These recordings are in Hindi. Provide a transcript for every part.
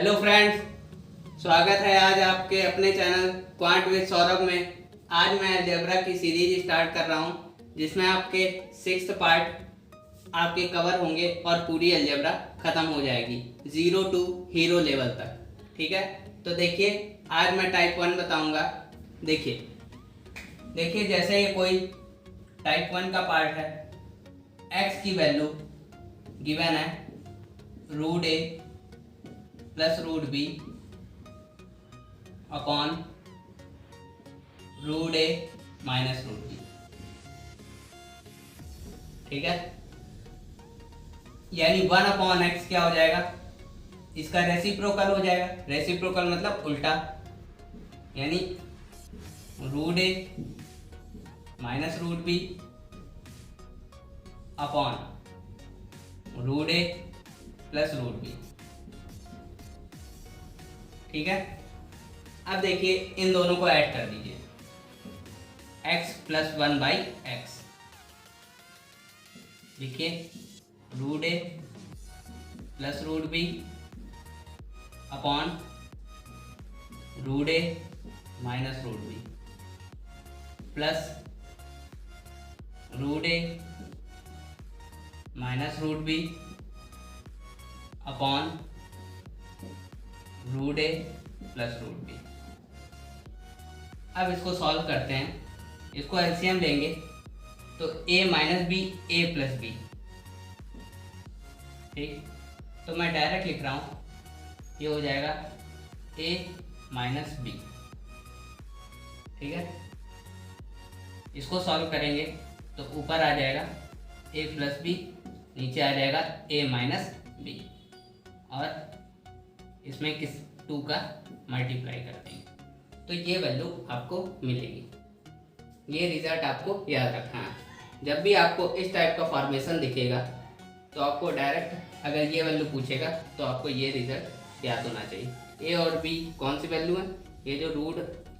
हेलो फ्रेंड्स, स्वागत है आज आपके अपने चैनल क्वांट विद सौरभ में। आज मैं अलजेब्रा की सीरीज स्टार्ट कर रहा हूं, जिसमें आपके 6th पार्ट आपके कवर होंगे और पूरी अलजेब्रा ख़त्म हो जाएगी 0 to हीरो लेवल तक। ठीक है, तो देखिए आज मैं टाइप 1 बताऊंगा। देखिए जैसे ये कोई टाइप 1 का पार्ट है, x की वैल्यू गिवन है root A plus root B upon root A minus root B. ठीक है, यानी 1 अपॉन एक्स क्या हो जाएगा, इसका रेसिप्रोकल हो जाएगा। रेसिप्रोकल मतलब उल्टा, यानी root A minus root B upon root A plus root B. ठीक है, अब देखिए इन दोनों को ऐड कर दीजिए, x प्लस 1 बाई एक्स। देखिए root A plus root B upon root A minus root B plus root A minus root B upon root A plus root B. अब इसको सॉल्व करते हैं, इसको एलसीएम लेंगे तो a minus B A plus B. ठीक, तो मैं डायरेक्ट लिख रहा हूँ, ये हो जाएगा a माइनस बी। ठीक है, इसको सॉल्व करेंगे तो ऊपर आ जाएगा a प्लस बी, नीचे आ जाएगा a माइनस बी, और इसमें किस 2 का मल्टीप्लाई कर देंगे तो ये वैल्यू आपको मिलेगी। ये रिजल्ट आपको याद रखना है। जब भी आपको इस टाइप का फॉर्मेशन दिखेगा तो आपको डायरेक्ट अगर ये वैल्यू पूछेगा तो आपको ये रिजल्ट याद होना चाहिए। ए और बी कौन सी वैल्यू है, ये जो रूट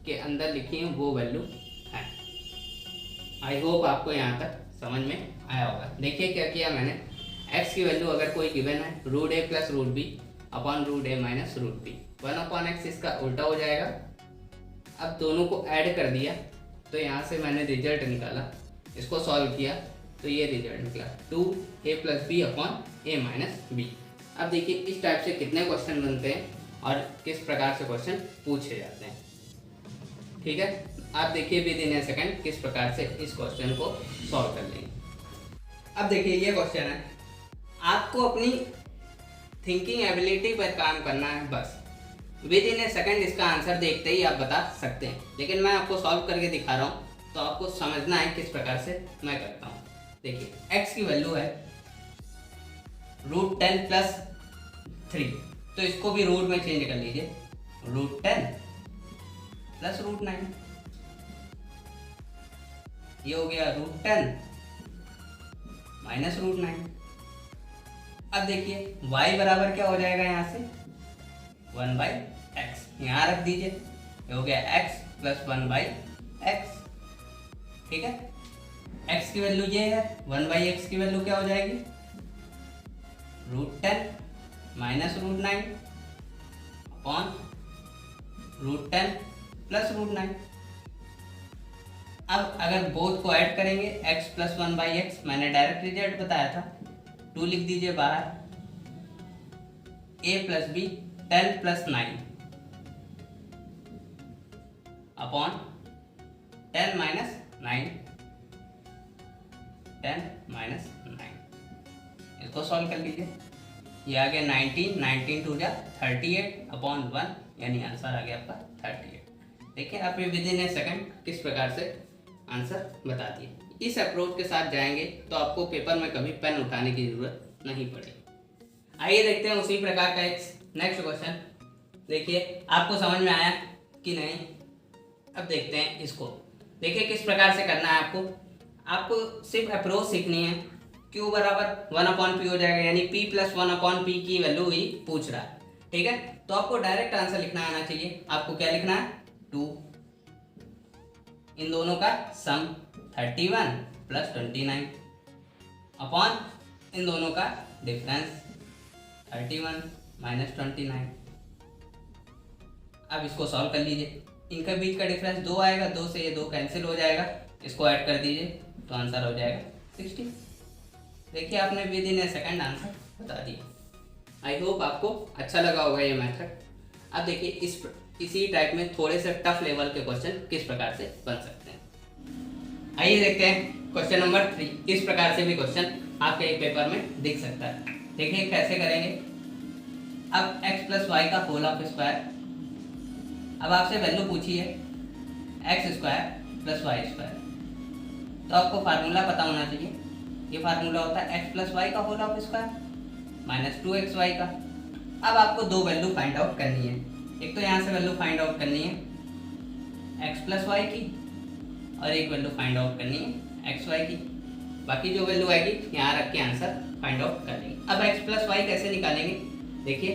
के अंदर लिखी है वो वैल्यू है। आई होप आपको यहाँ तक समझ में आया होगा। देखिए क्या किया मैंने, एक्स की वैल्यू अगर कोई गिवन है root A plus root B upon root A minus root B, 1 upon X इसका उल्टा हो जाएगा। अब दोनों को ऐड कर दिया तो यहाँ से मैंने रिजल्ट निकाला, इसको सॉल्व किया तो ये रिजल्ट निकला 2a plus B upon A minus B. अब देखिए इस टाइप से कितने क्वेश्चन बनते हैं और किस प्रकार से क्वेश्चन पूछे जाते हैं। ठीक है, आप देखिए विद इन ए सेकेंड किस प्रकार से इस क्वेश्चन को सॉल्व कर लेंगे। अब देखिए ये क्वेश्चन है, आपको अपनी थिंकिंग एबिलिटी पर काम करना है बस। विद इन ए सेकेंड इसका आंसर देखते ही आप बता सकते हैं, लेकिन मैं आपको सॉल्व करके दिखा रहा हूँ तो आपको समझना है किस प्रकार से मैं करता हूँ। देखिए x की वैल्यू है रूट 10 प्लस 3, तो इसको भी रूट में चेंज कर लीजिए, रूट 10 प्लस रूट 9। ये हो गया रूट 10 माइनस रूट 9। अब देखिए y बराबर क्या हो जाएगा, यहाँ से 1 बाई एक्स यहाँ रख दीजिए, ये हो गया x प्लस 1 बाई एक्स। ठीक है, x की वैल्यू ये है, 1 बाई एक्स की वैल्यू क्या हो जाएगी root 10 minus root 9 upon root 10 plus root 9। अब अगर बोथ को ऐड करेंगे x प्लस 1 बाई एक्स, मैंने डायरेक्ट रिजल्ट बताया था, 2 लिख दीजिए बाहर, a plus B 10 plus 9 upon 10 minus 9, 10 minus 9। इसको सॉल्व कर लीजिए, ये आ गया 19, 19 टू जा 38 अपॉन 1, यानी आंसर आ गया आपका 38। देखिए आप ये विद इन ए सेकेंड किस प्रकार से आंसर बता दिए। इस अप्रोच के साथ जाएंगे तो आपको पेपर में कभी पेन उठाने की जरूरत नहीं पड़ेगी। आइए देखते हैं उसी प्रकार का एक नेक्स्ट क्वेश्चन। देखिए आपको समझ में आया कि नहीं, अब देखते हैं इसको। देखिए किस प्रकार से करना है आपको सिर्फ अप्रोच सीखनी है। Q बराबर 1 अपॉन पी हो जाएगा, यानी P प्लस 1 अपॉन पी की वैल्यू ही पूछ रहा है। ठीक है, तो आपको डायरेक्ट आंसर लिखना आना चाहिए। आपको क्या लिखना है, 2, इन दोनों का सम 31 प्लस 29 अपॉन इन दोनों का डिफरेंस 31 माइनस 29। अब इसको सॉल्व कर लीजिए, इनके बीच का डिफरेंस 2 आएगा, 2 से ये 2 कैंसिल हो जाएगा, इसको ऐड कर दीजिए तो आंसर हो जाएगा 60। देखिए आपने with in a second answer बता दिया। आई होप आपको अच्छा लगा होगा ये मेथड। अब देखिए इसी टाइप में थोड़े से टफ लेवल के क्वेश्चन किस प्रकार से बन सकते हैं। आइए देखते हैं क्वेश्चन नंबर 3। इस प्रकार से भी क्वेश्चन आपके एक पेपर में दिख सकता है। देखिए कैसे करेंगे। अब x प्लस वाई का होल ऑफ स्क्वायर, अब आपसे वैल्यू पूछी है x square plus Y square, तो आपको फार्मूला पता होना चाहिए। ये फार्मूला होता है एक्स प्लस वाई का whole of square minus 2xy का। अब आपको दो वैल्यू फाइंड आउट करनी है। एक तो यहाँ से वैल्यू फाइंड आउट करनी है x प्लस वाई की, और एक वैल्यू फाइंड आउट करनी है xy की। बाकी जो वैल्यू आएगी यहाँ रख के आंसर फाइंड आउट कर लेंगे। अब x प्लस वाई कैसे निकालेंगे, देखिए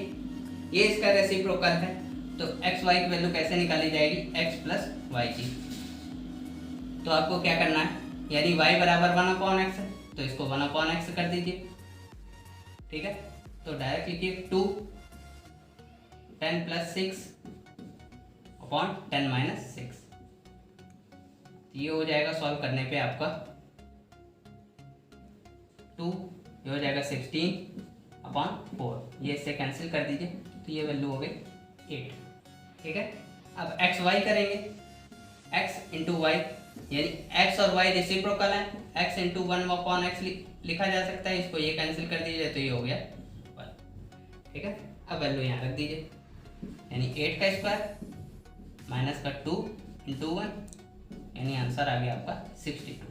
ये इसका रेसिप्रोकल है, तो xy की वैल्यू कैसे निकाली जाएगी, x प्लस वाई की। तो आपको क्या करना है, यानी y बराबर 1/x है, तो इसको 1/x कर दीजिए। ठीक है, तो डायरेक्ट लिखिए 2 10 प्लस 6 अपॉन 10 माइनस 6। ये हो जाएगा सॉल्व करने पे आपका 2, ये हो जाएगा 16 अपॉन 4। ये इससे कैंसिल कर दीजिए तो ये वैल्यू हो गई 8। ठीक है, अब एक्स वाई करेंगे, x इंटू वाई, यानी x और y रेसिप्रोकल है, x इंटू 1/x लिखा जा सकता है। इसको ये कैंसिल कर दीजिए तो ये हो गया 1। ठीक है, अब वैल्यू यहाँ रख दीजिए, यानी 8 का स्क्वायर माइनस का 2 इंटू 1, यानी आंसर आ गया आपका 62।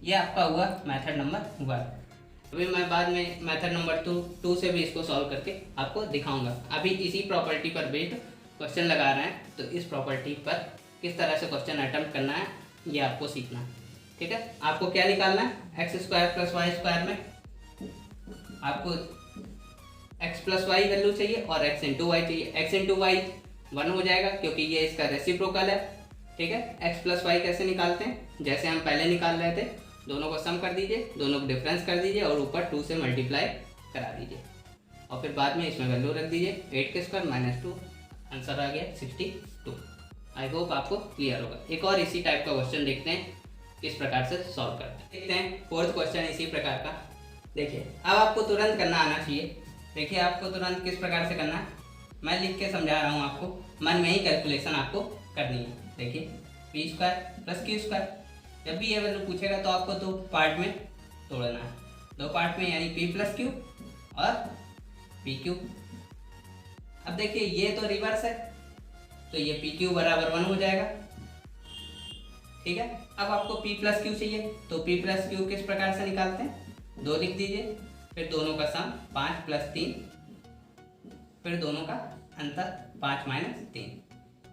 ये आपका हुआ मेथड नंबर 1। अभी मैं बाद में मेथड नंबर 2 से भी इसको सॉल्व करके आपको दिखाऊंगा। अभी इसी प्रॉपर्टी पर बेस्ड क्वेश्चन लगा रहे हैं, तो इस प्रॉपर्टी पर किस तरह से क्वेश्चन अटेम्प्ट करना है ये आपको सीखना है। ठीक है, आपको क्या निकालना है, x square plus Y square में आपको x प्लस वाई वैल्यू चाहिए और x इंटू वाई चाहिए। x इंटू वाई 1 हो जाएगा क्योंकि ये इसका रेसिप्रोकल है। ठीक है, x प्लस वाई कैसे निकालते हैं, जैसे हम पहले निकाल रहे थे, दोनों को सम कर दीजिए, दोनों को डिफरेंस कर दीजिए और ऊपर 2 से मल्टीप्लाई करा दीजिए और फिर बाद में इसमें वैल्यू रख दीजिए 8 के स्क्वायर माइनस 2, आंसर आ गया 62। आई होप आपको क्लियर होगा। एक और इसी टाइप का क्वेश्चन देखते हैं किस प्रकार से सॉल्व करते हैं। देखते हैं फोर्थ क्वेश्चन इसी प्रकार का। देखिए अब आपको तुरंत करना आना चाहिए। देखिए आपको तुरंत किस प्रकार से करना है, मैं लिख के समझा रहा हूँ आपको, मन में ही कैलकुलेशन आपको करनी है। देखिए P square plus Q square, जब भी ये वैल्यू पूछेगा तो आपको 2 पार्ट में तोड़ना है, 2 पार्ट में, यानी पी प्लस क्यू और पी क्यू। अब देखिए ये तो रिवर्स है, तो ये पी क्यू बराबर 1 हो जाएगा। ठीक है, अब आपको p प्लस क्यू चाहिए, तो p प्लस क्यू किस प्रकार से निकालते हैं, 2 लिख दीजिए, फिर दोनों का सम 5 प्लस 3, फिर दोनों का अंतर 5 माइनस 3,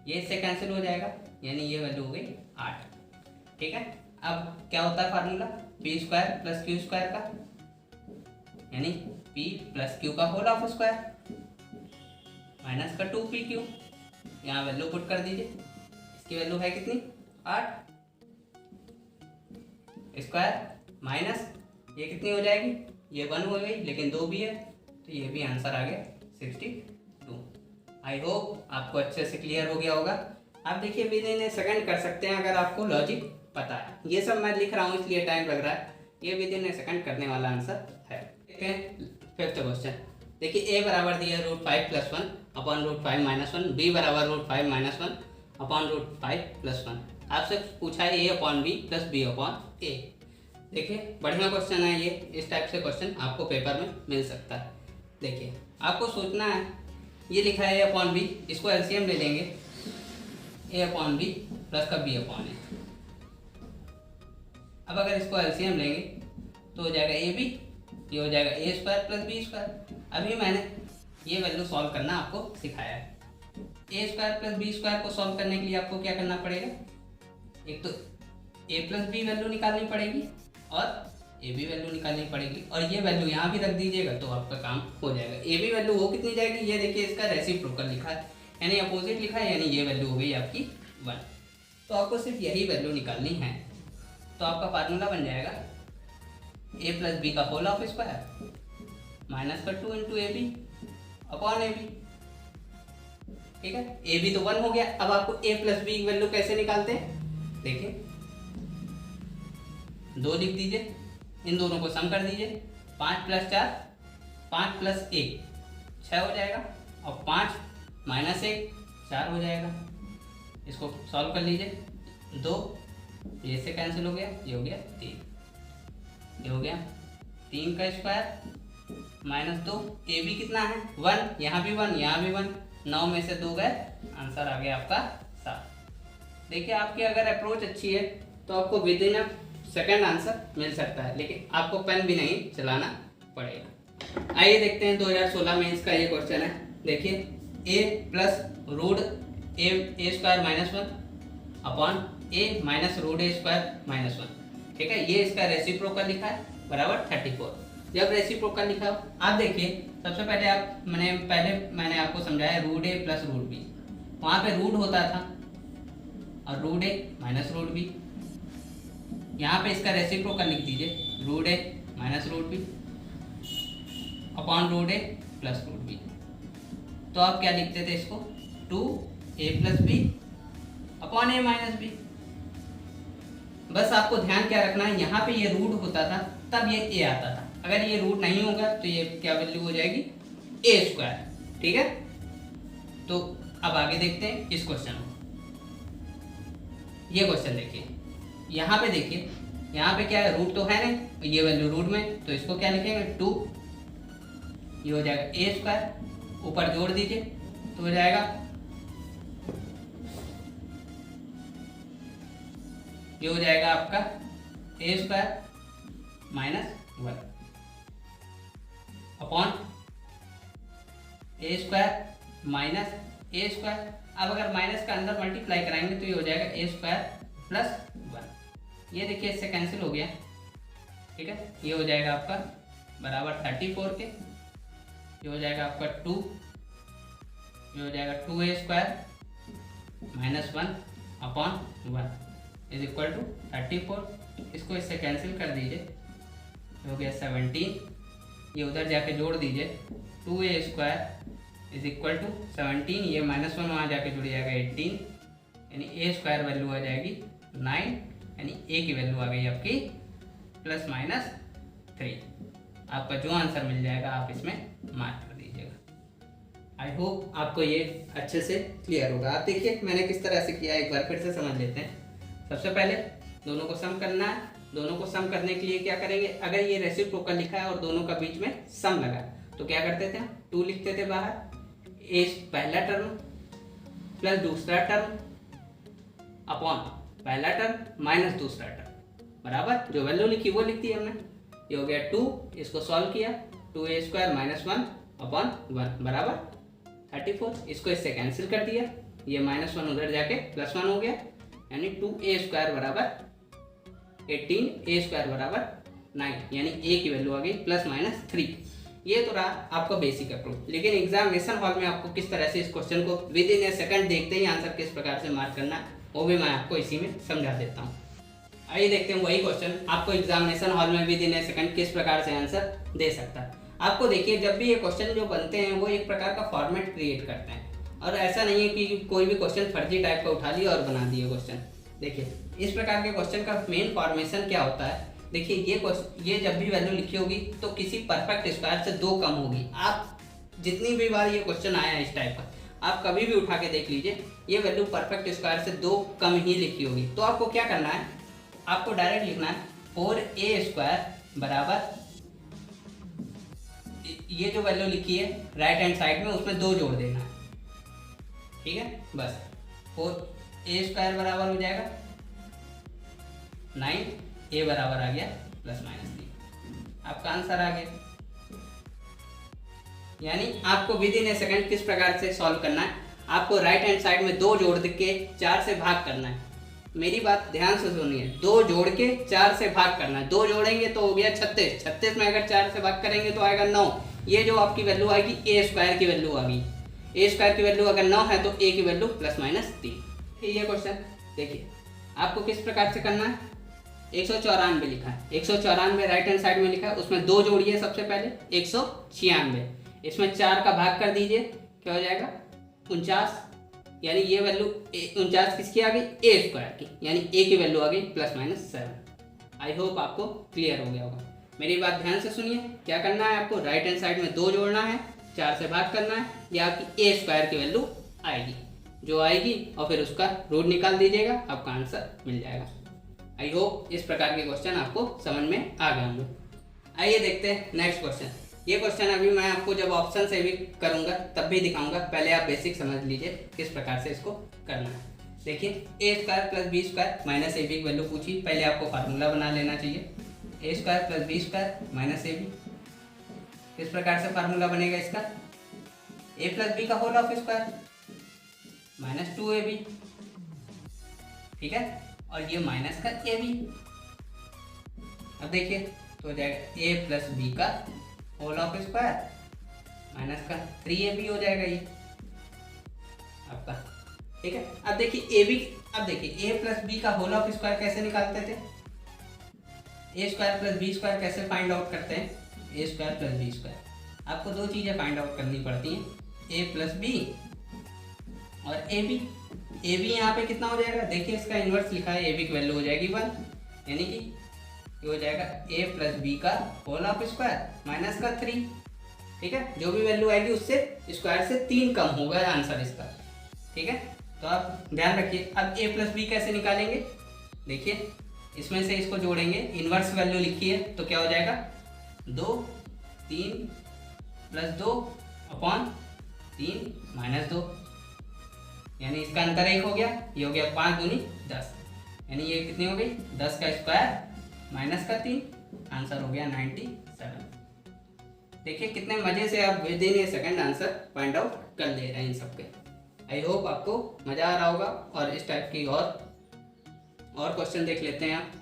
ये इससे कैंसिल हो जाएगा, यानी ये वैल्यू हो गई 8। ठीक है, अब क्या होता है formula, P square plus Q square का, यानी p प्लस क्यू का होल ऑफ स्क्वायर माइनस का 2pq। यहाँ वैल्यू पुट कर दीजिए, इसकी वैल्यू है कितनी, 8 स्क्वायर माइनस ये कितनी हो जाएगी, ये 1 हो गई, लेकिन 2 भी है, तो ये भी आंसर आ गया 62। आई होप आपको अच्छे से क्लियर हो गया होगा। आप देखिए विद इन ए सेकंड कर सकते हैं अगर आपको लॉजिक पता है। ये सब मैं लिख रहा हूँ इसलिए टाइम लग रहा है, ये विद इन ए सेकंड करने वाला आंसर है। देखते हैं फिफ्थ क्वेश्चन। देखिए a बराबर दिया √5 + 1 अपॉन √5 - 1, b बराबर √5 - 1 अपॉन √5 + 1। आपसे पूछा है a upon b plus b upon a। देखिए बढ़िया क्वेश्चन है ये, इस टाइप से क्वेश्चन आपको पेपर में मिल सकता है। देखिए आपको सोचना है, ये लिखा है a अपॉन b, इसको एलसीएम ले लेंगे, a अपॉन b प्लस का b अपॉन a। अब अगर इसको एलसीएम लेंगे तो हो जाएगा a b, ये हो जाएगा a square plus b square. अभी मैंने ये वैल्यू सॉल्व करना आपको सिखाया है। a square plus b square को सॉल्व करने के लिए आपको क्या करना पड़ेगा, एक तो a प्लस b वैल्यू निकालनी पड़ेगी और a b वैल्यू निकालनी पड़ेगी, और ये वैल्यू यहाँ भी रख दीजिएगा तो आपका काम हो जाएगा। a b वैल्यू हो कितनी जाएगी, ये देखिए इसका रेसिप्रोकल लिखा है, यानी अपोजिट लिखा है, यानी ये वैल्यू हो गई आपकी 1। तो आपको सिर्फ यही वैल्यू निकालनी है, तो आपका फार्मूला बन जाएगा a प्लस b का होल ऑफ स्क्वायर माइनस का 2 into A B upon A B. ठीक है, ए भी तो 1 हो गया। अब आपको ए प्लस बी की वैल्यू कैसे निकालते हैं, देखिए 2 लिख दीजिए, इन दोनों को सम कर दीजिए, 5 प्लस 4 5 प्लस 1 6 हो जाएगा, और 5 माइनस 1 4 हो जाएगा। इसको सॉल्व कर लीजिए, 2 ये से कैंसिल हो गया, ये हो गया 3, ये हो गया 3 का स्क्वायर माइनस 2, ए भी कितना है 1, यहाँ भी 1 यहाँ भी 1, 9 में से 2 गए, आंसर आ गया आपका 7। देखिए आपकी अगर अप्रोच अच्छी है तो आपको within a second answer मिल सकता है, लेकिन आपको पेन भी नहीं चलाना पड़ेगा। आइए देखते हैं 2016 में इसका ये क्वेश्चन है। देखिए ए plus root A square minus 1 upon A minus root A square minus 1, ठीक है, ये इसका रेसिप्रोकल लिखा है बराबर 34। जब रेसिप्रोकल लिखा हो, आप देखिए सबसे पहले मैंने आपको समझाया root A plus root B, वहाँ पे रूट होता था और root A minus root B, यहाँ पे इसका रेसिप्रोकल लिख दीजिए root A minus root B upon root A plus root B. तो आप क्या लिखते थे इसको, 2a plus B upon A minus B. बस आपको ध्यान क्या रखना है, यहाँ पे ये रूट होता था तब ये ए आता था, अगर ये रूट नहीं होगा तो ये क्या वैल्यू हो जाएगी ए स्क्वायर, ठीक है। तो अब आगे देखते हैं इस क्वेश्चन को। ये क्वेश्चन देखिए, यहाँ पे देखिए, यहाँ पे क्या है, रूट तो है नहीं, ये वैल्यू रूट में, तो इसको क्या लिखेंगे 2, ये हो जाएगा ए स्क्वायर, ऊपर जोड़ दीजिए तो हो जाएगा, ये हो जाएगा आपका ए square minus 1 upon A square minus A square. अब अगर माइनस का अंदर मल्टीप्लाई कराएंगे तो ये हो जाएगा ए स्क्वायर प्लस 1, ये देखिए इससे कैंसिल हो गया, ठीक है, ये हो जाएगा आपका बराबर 34 के, ये हो जाएगा आपका 2, ये हो जाएगा 2a square minus 1 upon 1 is equal to 34। इसको इससे कैंसिल कर दीजिए, हो गया 17, ये उधर जाके जोड़ दीजिए, 2a square is equal to 17, ये माइनस 1 वहाँ जाके जुड़ जाएगा 18, यानी ए स्क्वायर वैल्यू आ जाएगी 9, यानी ए की वैल्यू आ गई आपकी प्लस माइनस 3। आपका जो आंसर मिल जाएगा आप इसमें मार्क कर दीजिएगा। आई होप आपको ये अच्छे से क्लियर होगा। आप देखिए मैंने किस तरह से किया, एक बार फिर से समझ लेते हैं। सबसे पहले दोनों को सम करना है, दोनों को सम करने के लिए क्या करेंगे, अगर ये रेसिप्रोकल लिखा है और दोनों का बीच में सम लगा तो क्या करते थे, 2 लिखते थे बाहर, ए पहला टर्म प्लस दूसरा टर्म अपॉन पहला टर्म माइनस दूसरा टर्म, बराबर जो वैल्यू लिखी वो लिख दी हमने। ये हो गया 2, इसको सॉल्व किया, 2a स्क्वायर माइनस 1 अपॉन 1 बराबर 34, इसको इससे कैंसिल कर दिया, ये माइनस 1 उधर जाके प्लस 1 हो गया, यानी 2a स्क्वायर बराबर 18, ए स्क्वायर बराबर 9, यानी ए की वैल्यू आ गई प्लस माइनस 3। ये तो रहा आपका बेसिक अप्रोच, लेकिन एग्जामिनेशन हॉल में आपको किस तरह से इस क्वेश्चन को विद इन ए सेकंड देखते ही आंसर किस प्रकार से मार्क करना है वो भी मैं आपको इसी में समझा देता हूँ। आइए देखते हैं वही क्वेश्चन आपको एग्जामिनेशन हॉल में विद इन ए सेकंड किस प्रकार से आंसर दे सकता है। आपको देखिए जब भी ये क्वेश्चन जो बनते हैं वो एक प्रकार का फॉर्मेट क्रिएट करते हैं, और ऐसा नहीं है कि कोई भी क्वेश्चन फर्जी टाइप का उठा लिया और बना दिया क्वेश्चन। देखिए इस प्रकार के क्वेश्चन का मेन फॉर्मेशन क्या होता है, देखिए ये जब भी वैल्यू लिखी होगी तो किसी परफेक्ट स्क्वायर से 2 कम होगी। आप जितनी भी बार ये क्वेश्चन आया है इस टाइप का, आप कभी भी उठा के देख लीजिए, ये वैल्यू परफेक्ट स्क्वायर से 2 कम ही लिखी होगी। तो आपको क्या करना है, आपको डायरेक्ट लिखना है 4a स्क्वायर बराबर ये जो वैल्यू लिखी है राइट हैंड साइड में उसमें 2 जोड़ देना है, ठीक है। बस 4a स्क्वायर बराबर हो जाएगा 9, a बराबर आ गया प्लस माइनस 3, आपका आंसर आ गया। यानी आपको विद इन ए सेकंड किस प्रकार से सॉल्व करना है, आपको राइट हैंड साइड में 2 जोड़ के 4 से भाग करना है। मेरी बात ध्यान से सुनिए, 2 जोड़ के 4 से भाग करना है। 2 जोड़ेंगे तो हो गया 36, 36 में अगर 4 से भाग करेंगे तो आएगा 9। ये जो आपकी वैल्यू आएगी ए स्क्वायर की वैल्यू आ गई, ए स्क्वायर की वैल्यू अगर 9 है तो ए की वैल्यू प्लस माइनस 3। ये क्वेश्चन देखिए आपको किस प्रकार से करना है, 194 लिखा है, 194 राइट हैंड साइड में लिखा है, उसमें 2 जोड़िए सबसे पहले 196, इसमें 4 का भाग कर दीजिए, क्या हो जाएगा 49, यानी ये वैल्यू 49 किसकी आ गई, ए स्क्वायर की, यानी ए की वैल्यू आ गई +-7। आई होप आपको क्लियर हो गया होगा। मेरी बात ध्यान से सुनिए, क्या करना है आपको, राइट हैंड साइड में 2 जोड़ना है, 4 से भाग करना है, ये आपकी ए स्क्वायर की वैल्यू आएगी, जो आएगी और फिर उसका रूट निकाल दीजिएगा, आपका आंसर मिल जाएगा। आई होप इस प्रकार के क्वेश्चन आपको समझ में आ गए होंगे। आइए देखते हैं नेक्स्ट क्वेश्चन। ये क्वेश्चन अभी मैं आपको जब ऑप्शन से भी करूंगा तब भी दिखाऊंगा, पहले आप बेसिक समझ लीजिए किस प्रकार से इसको करना है। देखिए A square plus B square minus A B की वैल्यू पूछी, पहले आपको फार्मूला बना लेना चाहिए। A square plus B square minus A B, किस प्रकार से फार्मूला बनेगा इसका, ए प्लस बी का whole of square minus 2ab, ठीक है, और ये माइनस का ए बी। अब देखिए तो हो जाएगा ए प्लस बी का होल ऑफ स्क्वायर माइनस का 3ab हो जाएगा ये आपका, ठीक है। अब देखिए ए प्लस बी का होल ऑफ स्क्वायर कैसे निकालते थे, ए स्क्वायर प्लस बी स्क्वायर कैसे फाइंड आउट करते हैं, A square plus B square. आपको 2 चीज़ें फाइंड आउट करनी पड़ती हैं, ए प्लस बी और ए बी। ए बी यहाँ पे कितना हो जाएगा, देखिए इसका इन्वर्स लिखा है, ए बी की वैल्यू हो जाएगी 1, यानी कि ये हो जाएगा ए प्लस बी का होल ऑफ स्क्वायर माइनस का 3, ठीक है। जो भी वैल्यू आएगी उससे स्क्वायर से 3 कम होगा आंसर इसका, ठीक है। तो आप ध्यान रखिए। अब ए प्लस बी कैसे निकालेंगे, देखिए इसमें से इसको जोड़ेंगे, इन्वर्स वैल्यू लिखी है तो क्या हो जाएगा 2 3 प्लस 2 अपॉन 3 माइनस 2, यानी इसका अंतर 1 हो गया, ये हो गया 5 दूनी 10, यानी ये कितनी हो गई 10 का स्क्वायर माइनस का 3, आंसर हो गया 97। देखिए कितने मजे से आप with in A second answer find out कर ले रहे हैं इन सबके। आई होप आपको मजा आ रहा होगा और इस टाइप की और क्वेश्चन देख लेते हैं आप।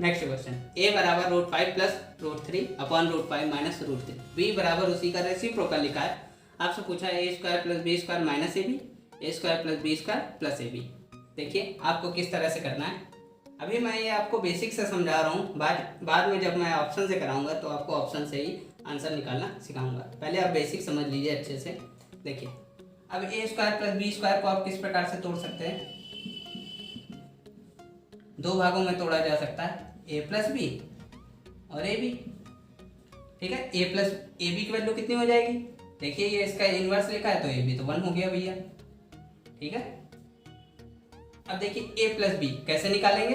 नेक्स्ट क्वेश्चन, a बराबर √5 प्लस √3 अपॉन √5 माइनस √3, b बराबर उसी का रेसिप्रोकल लिखा है। आपसे पूछा है a square plus B square minus A B, A square plus B square plus A B. देखिए आपको किस तरह से करना है, अभी मैं ये आपको बेसिक से समझा रहा हूँ, बाद में जब मैं ऑप्शन से कराऊंगा तो आपको ऑप्शन से ही आंसर निकालना सिखाऊंगा। पहले आप बेसिक समझ लीजिए अच्छे से। देखिए अब ए स्क्वायर प्लस बी स्क्वायर को आप किस प्रकार से तोड़ सकते हैं, 2 भागों में तोड़ा जा सकता है, ए प्लस बी और ए बी, ठीक है। ए प्लस ए बी की वैल्यू कितनी हो जाएगी, देखिए ये इसका इन्वर्स लिखा है तो ए बी तो 1 हो गया भैया, ठीक है। अब देखिए ए प्लस बी कैसे निकालेंगे,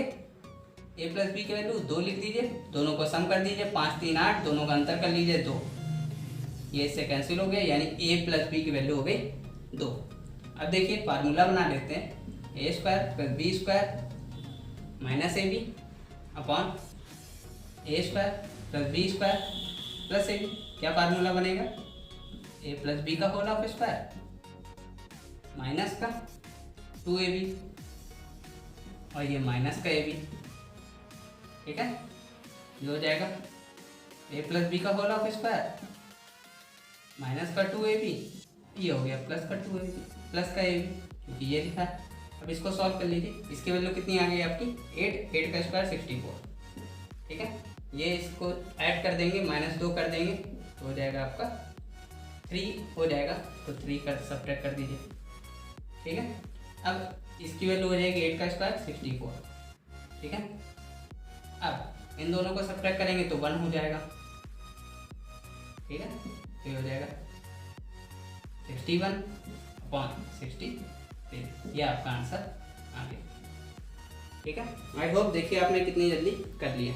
ए प्लस बी की वैल्यू 2 लिख दीजिए, दोनों को सम कर दीजिए, 5 3 8, दोनों का अंतर कर लीजिए 2, ये इससे कैंसिल हो गया, यानी ए प्लस बी की वैल्यू हो गई 2। अब देखिए फार्मूला बना लेते हैं, A square plus B square minus A B upon A square plus B square plus A B. क्या फार्मूला बनेगा, ए प्लस बी का होल ऑफ स्क्वायर माइनस का 2ab और ये माइनस का ए बी, ठीक है। ये हो जाएगा ए प्लस बी का होल ऑफ स्क्वायर माइनस का 2ab, ये हो गया प्लस का 2ab प्लस का ए बी, क्योंकि ये लिखा है। अब इसको सॉल्व कर लीजिए, इसकी वैल्यू कितनी आ गई आपकी 8 का स्क्वायर 64, ठीक है। ये इसको ऐड कर देंगे, -2 कर देंगे तो हो जाएगा आपका 3 हो जाएगा, तो 3 का सब्ट्रैक्ट कर दीजिए, ठीक है। अब इसकी वैल्यू हो जाएगी 8 का स्क्वायर 64, ठीक है। अब इन दोनों को सब्ट्रैक्ट करेंगे तो 1 हो जाएगा, ठीक है। तो ये हो जाएगा 61 अपॉन 63, ये आपका आंसर आ गया, ठीक है। आई होप देखिए आपने कितनी जल्दी कर लिया।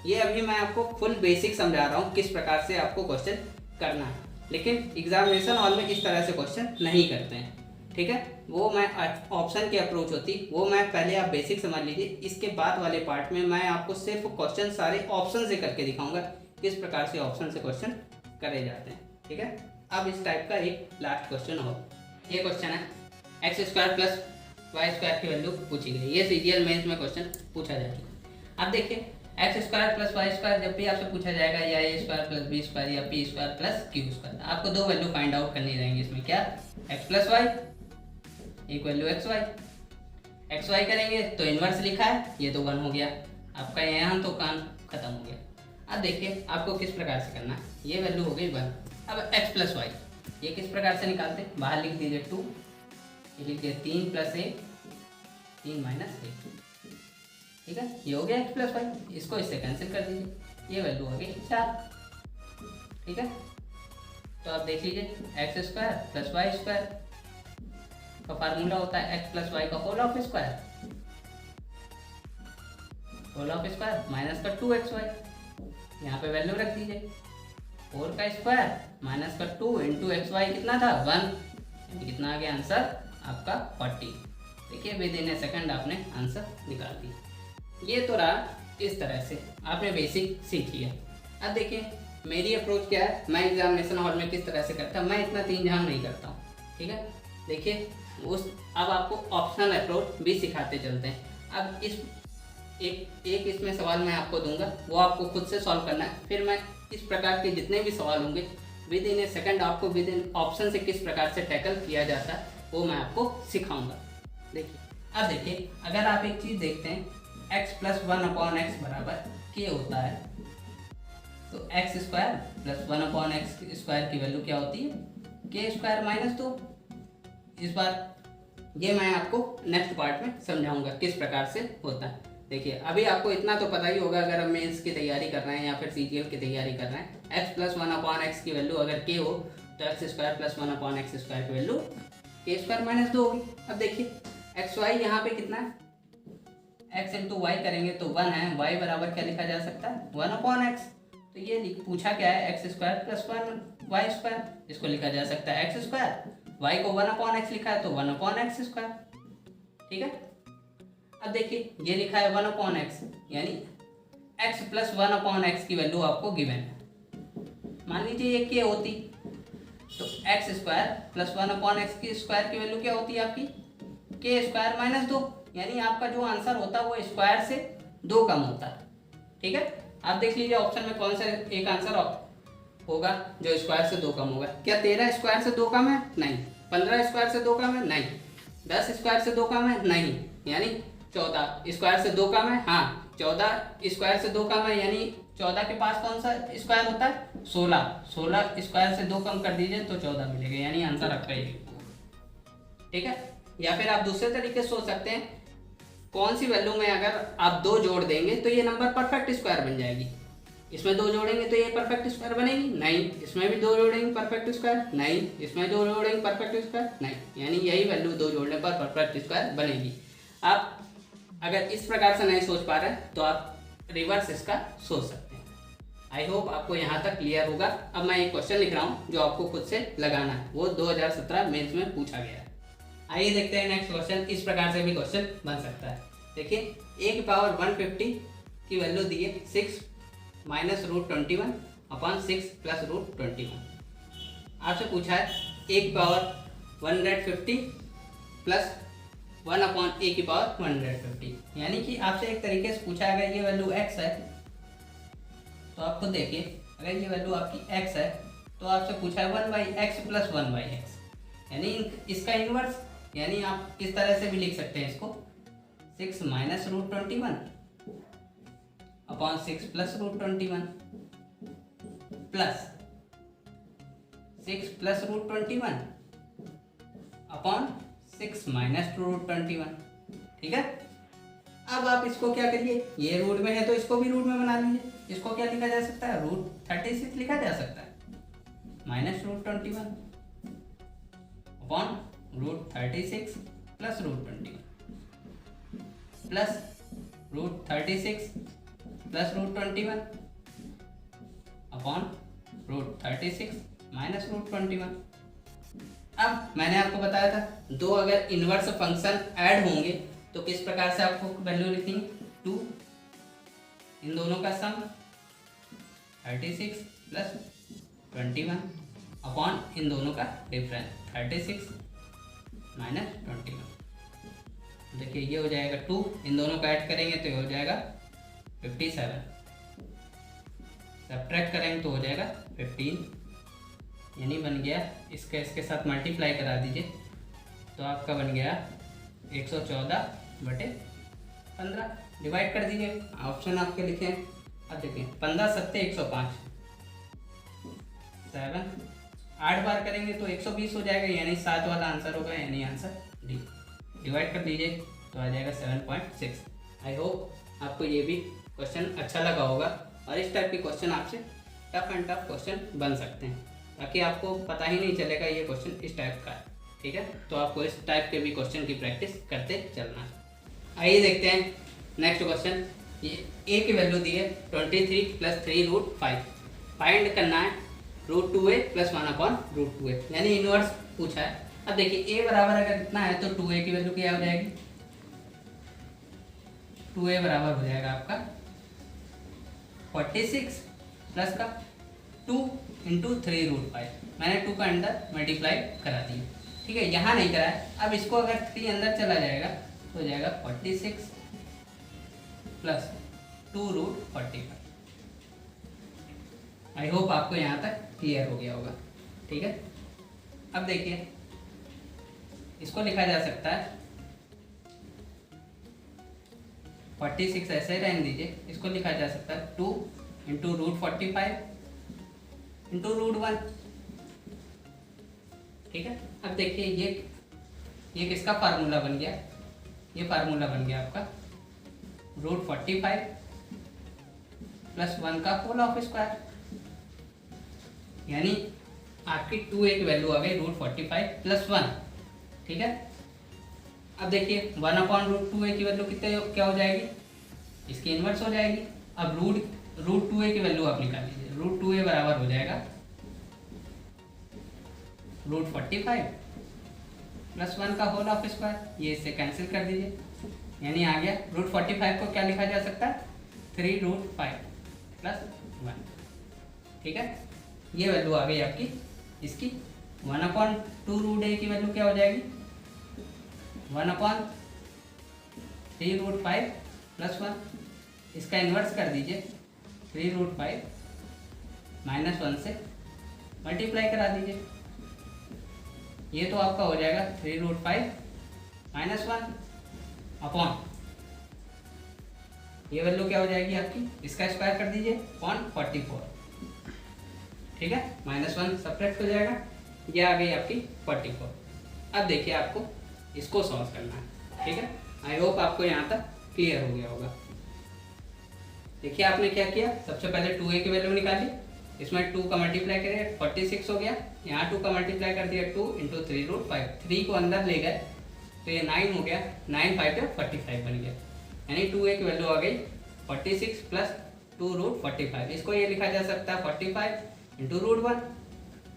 ये अभी मैं आपको फुल बेसिक समझा रहा हूँ किस प्रकार से आपको क्वेश्चन करना है, लेकिन एग्जामिनेशन हॉल में इस तरह से क्वेश्चन नहीं करते हैं, ठीक है। वो मैं ऑप्शन की अप्रोच होती, वो मैं पहले आप बेसिक समझ लीजिए, इसके बाद वाले पार्ट में मैं आपको सिर्फ क्वेश्चन सारे ऑप्शन से करके दिखाऊंगा किस प्रकार से ऑप्शन से क्वेश्चन करे जाते हैं, ठीक है। अब इस टाइप का एक लास्ट क्वेश्चन हो, ये क्वेश्चन है x square plus Y square की वैल्यू पूछी गई, ये सीजीएल मेंस में क्वेश्चन पूछा जा चुका। अब देखिए x square plus Y square जब भी आपसे पूछा जाएगा, या A square plus B square या P square plus Q square, आपको 2 वैल्यू फाइंड आउट करनी रहेंगी इसमें। क्या, एक्स प्लस वाई एक वैल्यू एक्स वाई करेंगे तो इन्वर्स लिखा है, ये तो 1 हो गया आपका, यहाँ तो काम खत्म हो गया। अब देखिए आपको किस प्रकार से करना है, ये वैल्यू हो गई 1। अब एक्स प्लस वाई, ये किस प्रकार से निकालते हैं, बाहर लिख दीजिए 2, ये लिख दिए 3 + 1 3 - 1, ठीक है। ये हो गया x + y, इसको इससे कैंसिल कर दीजिए, ये वैल्यू आ गई 4, ठीक है। तो आप देख लीजिए x² + y² का फार्मूला होता है x + y का होल ऑफ स्क्वायर माइनस का 2xy, यहाँ पे वैल्यू रख दीजिए 4 का स्क्वायर माइनस का 2 × xy कितना था 1, कितना आ गया आंसर आपका 40। देखिए विदिन ए सेकंड आपने आंसर निकाल दिया। ये तो रहा, इस तरह से आपने बेसिक सीख लिया। अब देखिए मेरी अप्रोच क्या है, मैं एग्जामिनेशन हॉल में किस तरह से करता हूँ, मैं इतना तीन झाम नहीं करता हूँ, ठीक है। देखिए अब आपको ऑप्शनल अप्रोच भी सिखाते चलते हैं। अब इस एक इसमें सवाल मैं आपको दूंगा, वो आपको खुद से सॉल्व करना है। फिर मैं इस प्रकार के जितने भी सवाल होंगे विद इन ए सेकंड आपको विद इन ऑप्शन से किस प्रकार से टैकल किया जाता है वो मैं आपको सिखाऊंगा। देखिए अब देखिए अगर आप एक चीज़ देखते हैं x + 1/x बराबर k होता है, तो x² + 1/x² की वैल्यू क्या होती है k² - 2। इस बार ये मैं आपको नेक्स्ट पार्ट में समझाऊंगा किस प्रकार से होता है। देखिए अभी आपको इतना तो पता ही होगा, अगर हम मेंस की तैयारी कर रहे हैं या फिर CGL की तैयारी कर रहे हैं, x + 1/x की वैल्यू अगर k हो तो x² + 1/x² की वैल्यू k² - 2 होगी। अब देखिए xy यहाँ पे कितना है, x × y करेंगे तो 1 है, y बराबर क्या लिखा जा सकता है 1/x। तो ये पूछा क्या है x² + 1y², इसको लिखा जा सकता है x², y को 1/x लिखा है तो 1/x², ठीक है। अब देखिए ये लिखा है 1/x, यानी x + 1/x की वैल्यू आपको गिवन है। मान लीजिए ये k होती तो x² + 1/x की स्क्वायर की वैल्यू क्या होती है आपकी k² - 2, यानी आपका जो आंसर होता है वो स्क्वायर से 2 कम होता है, ठीक है। आप देख लीजिए ऑप्शन में कौन सा एक आंसर होगा जो स्क्वायर से 2 कम होगा। क्या 13 स्क्वायर से 2 कम है, नहीं। 15 स्क्वायर से 2 कम है, नहीं। 10 स्क्वायर से 2 कम है, नहीं। यानी 14 स्क्वायर से 2 कम है, हाँ। 14 स्क्वायर से 2 कम है, यानी 14 के पास कौन सा स्क्वायर होता है 16। 16 स्क्वायर से 2 कम कर दीजिए तो 14 मिलेगा, यानी आंसर आपका ये, ठीक है। या फिर आप दूसरे तरीके से सोच सकते हैं, कौन सी वैल्यू में अगर आप 2 जोड़ देंगे तो ये नंबर परफेक्ट स्क्वायर बन जाएगी। इसमें 2 जोड़ेंगे तो ये परफेक्ट स्क्वायर बनेगी, नहीं। इसमें भी 2 जोड़ेंगे परफेक्ट स्क्वायर, नहीं। इसमें 2 जोड़ेंगे परफेक्ट स्क्वायर, नहीं। यानी यही वैल्यू 2 जोड़ने पर परफेक्ट स्क्वायर बनेगी। आप अगर इस प्रकार से नहीं सोच पा रहे तो आप रिवर्स इसका सोच सकते हैं। आई होप आपको यहाँ तक क्लियर होगा। अब मैं एक क्वेश्चन लिख रहा हूँ जो आपको खुद से लगाना है, वो 2017 मेंस में पूछा गया है। आइए देखते हैं नेक्स्ट क्वेश्चन। इस प्रकार से भी क्वेश्चन बन सकता है। देखिए a की पावर 150 की वैल्यू दी है 6 - √21/6 + √21। आपसे पूछा है a की पावर 150 प्लस 1/a की पावर 150, यानी कि आपसे एक तरीके से पूछा अगर ये वैल्यू x है तो आप खुद देखिए, अगर ये वैल्यू आपकी x है तो आपसे पूछा है 1/x + 1/x, यानी इसका इन्वर्स, यानी आप इस तरह से भी लिख सकते हैं इसको 6 - √21/6 + √21 प्लस 6 + √21/6 - √21, ठीक है। अब आप इसको क्या करिए, ये रूट में है तो इसको भी रूट में बना लीजिए। इसको क्या लिखा जा सकता है √36 लिखा जा सकता है, -√21/√36 + √21 प्लस √36 + √21/√36 - √21। अब मैंने आपको बताया था दो अगर इन्वर्स फंक्शन ऐड होंगे तो किस प्रकार से आपको वैल्यू लिखेंगे 2, इन दोनों का सम 36 + 21 अपॉन इन दोनों का डिफरेंस 36 - 21। देखिए ये हो जाएगा 2, इन दोनों का ऐड करेंगे तो ये हो जाएगा 57, सब्ट्रैक्ट करेंगे तो हो जाएगा 15, यानी बन गया इसके साथ मल्टीप्लाई करा दीजिए तो आपका बन गया 114/15। डिवाइड कर दीजिए, ऑप्शन आपके लिखे हैं। अब देखिए 15 × 7 = 105, 7 8 बार करेंगे तो 120 हो जाएगा, यानी 7 वाला आंसर होगा, यानी आंसर डी। डिवाइड कर दीजिए तो आ जाएगा 7.6। आई होप आपको ये भी क्वेश्चन अच्छा लगा होगा, और इस टाइप के क्वेश्चन आपसे टफ एंड टफ क्वेश्चन बन सकते हैं, ताकि आपको पता ही नहीं चलेगा ये क्वेश्चन इस टाइप का है। ठीक है, तो आपको इस टाइप के भी क्वेश्चन की प्रैक्टिस करते चलना है। आइए देखते हैं नेक्स्ट क्वेश्चन। ये ए की वैल्यू दी है 23 + 3√5। फाइंड करना है √2a + 1/√2a, यानी इनवर्स पूछा है। अब देखिए ए बराबर अगर इतना है तो 2a की वैल्यू क्या हो जाएगी, 2a बराबर हो जाएगा आपका 46 प्लस का 2 × 3√5। मैंने 2 का अंदर मल्टीप्लाई करा दिया। ठीक है, यहाँ नहीं करा है। अब इसको अगर 3 अंदर चला जाएगा तो हो जाएगा 46 + 2√45। आई होप आपको यहाँ तक क्लियर हो गया होगा। ठीक है, अब देखिए इसको लिखा जा सकता है 46 ऐसे रहने दीजिए, इसको लिखा जा सकता है 2 × √45 × √1। ठीक है, अब देखिए ये किसका फार्मूला बन गया, ये फार्मूला बन गया आपका √45 + 1 का होल ऑफ स्क्वायर, यानी आपकी 2a की वैल्यू आ गई √45 + 1। ठीक है, अब देखिए 1/√2a की वैल्यू कितने क्या हो जाएगी, इसकी इन्वर्स हो जाएगी। अब √2a की वैल्यू आप निकाल लीजिए, √2a बराबर हो जाएगा √45 + 1 का होल ऑफ स्क्वायर। ये इससे कैंसिल कर दीजिए, यानी आ गया √45 को क्या लिखा जा सकता है 3√5 + 1। ठीक है, ये वैल्यू आ गई आपकी इसकी। 1/2√a की वैल्यू क्या हो जाएगी 1/3√5 + 1। इसका इन्वर्स कर दीजिए 3√5 -1 से मल्टीप्लाई करा दीजिए, ये तो आपका हो जाएगा 3√5 - 1 अपॉन, ये वैल्यू क्या हो जाएगी आपकी, इसका स्क्वायर कर दीजिए 44। ठीक है, -1 सब्ट्रैक्ट हो जाएगा, ये आ गई आपकी 44। अब देखिए आपको इसको सॉल्व करना है। ठीक है, आई होप आपको यहाँ तक क्लियर हो गया होगा। देखिए आपने क्या किया, सबसे पहले 2a की वैल्यू निकाली, इसमें 2 का मल्टीप्लाई करें 46 हो गया, यहाँ 2 का मल्टीप्लाई कर दिया 2 × 3√5, 3 को अंदर ले गए तो ये 9 हो गया, 9 5 45 बन गया, यानी 2a की वैल्यू आ गई 46 + 2√45। इसको ये लिखा जा सकता है 45 × √1,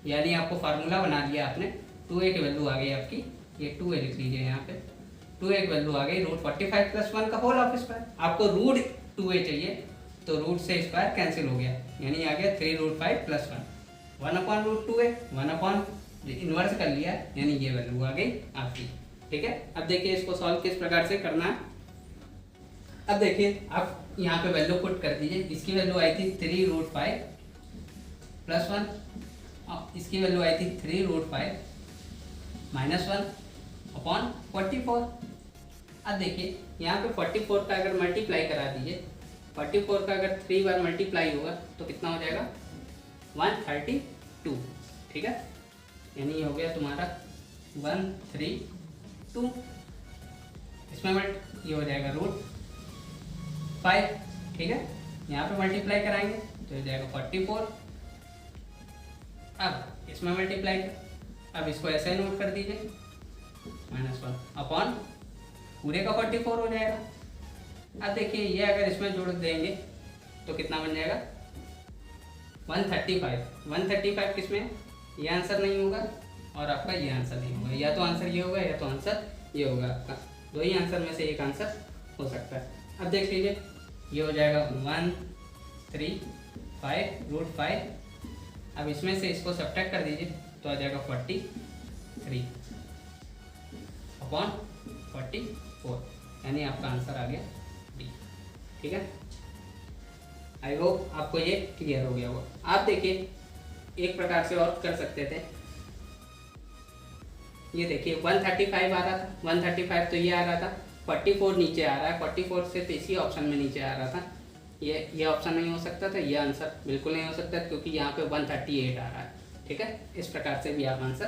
यानी आपको फार्मूला बना दिया आपने। 2a की वैल्यू आ गई आपकी, ये 2a लिख लीजिए यहाँ पे, 2a की वैल्यू आ गई √45 + 1 का होल ऑफ स्क्वायर। आपको √2a चाहिए तो रूट से स्क्वायर कैंसिल हो गया, यानी आ गया 3√5 + 1, 1/√2a, 1 इन्वर्स कर लिया, यानी ये वैल्यू आ गई आपकी। ठीक है, अब देखिए इसको सॉल्व किस प्रकार से करना है। अब देखिए आप यहाँ पे वैल्यू पुट कर दीजिए, इसकी वैल्यू आई थी 3√5 + 1, इसकी वैल्यू आई थी 3√5 -1 / 44। अब देखिए यहाँ पे 44 का अगर मल्टीप्लाई करा दीजिए, 44 का अगर 3 बार मल्टीप्लाई होगा तो कितना हो जाएगा 132। ठीक है, यानी ये हो गया तुम्हारा 132, इसमें ये हो जाएगा √5। ठीक है, यहाँ पे मल्टीप्लाई कराएंगे तो हो जाएगा 44। अब इसमें मल्टीप्लाई, अब इसको ऐसे नोट कर दीजिए -1 अपॉन पूरे का 44 हो जाएगा। अब देखिए ये अगर इसमें जोड़ देंगे तो कितना बन जाएगा 135। 135 किसमें, ये आंसर नहीं होगा और आपका ये आंसर नहीं होगा, या तो आंसर ये होगा या तो आंसर ये होगा। आपका दो ही आंसर में से एक आंसर हो सकता है। अब देख लीजिए ये हो जाएगा 135√5। अब इसमें से इसको सब्ट्रैक्ट कर दीजिए तो आ जाएगा 43 अपॉन 44, यानी आपका आंसर आ गया डी। ठीक है, आई होप आपको ये क्लियर हो गया होगा। आप देखिए एक प्रकार से और कर सकते थे, ये देखिए 135 आ रहा था, 135 तो ये आ रहा था, 44 नीचे आ रहा है, 44 से तो इसी ऑप्शन में नीचे आ रहा था, ये ऑप्शन नहीं हो सकता था, ये आंसर बिल्कुल नहीं हो सकता क्योंकि यहाँ पे 138 आ रहा है। ठीक है, इस प्रकार से भी आप आंसर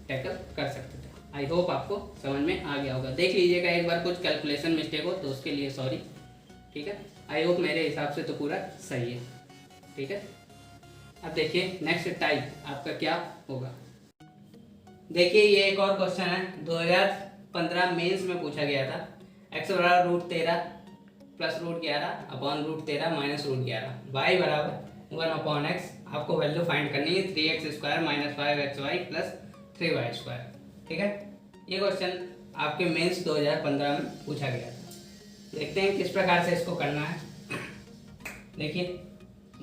टैकल कर सकते थे। आई होप आपको समझ में आ गया होगा। देख लीजिएगा एक बार कुछ कैलकुलेशन मिस्टेक हो तो उसके लिए सॉरी, ठीक है। आई होप मेरे हिसाब से तो पूरा सही है, ठीक है। अब देखिए नेक्स्ट टाइप आपका क्या होगा। देखिए ये एक और क्वेश्चन है, 2015 मेंस में पूछा गया था। x बराबर √13 प्लस √11 अपॉन √13 माइनस √11, y बराबर 1/x। आपको वैल्यू फाइंड करनी है 3x² minus 5xy plus 3y², ठीक है। ये क्वेश्चन आपके मेंस 2015 में पूछा गया था। देखते हैं किस प्रकार से इसको करना है। देखिए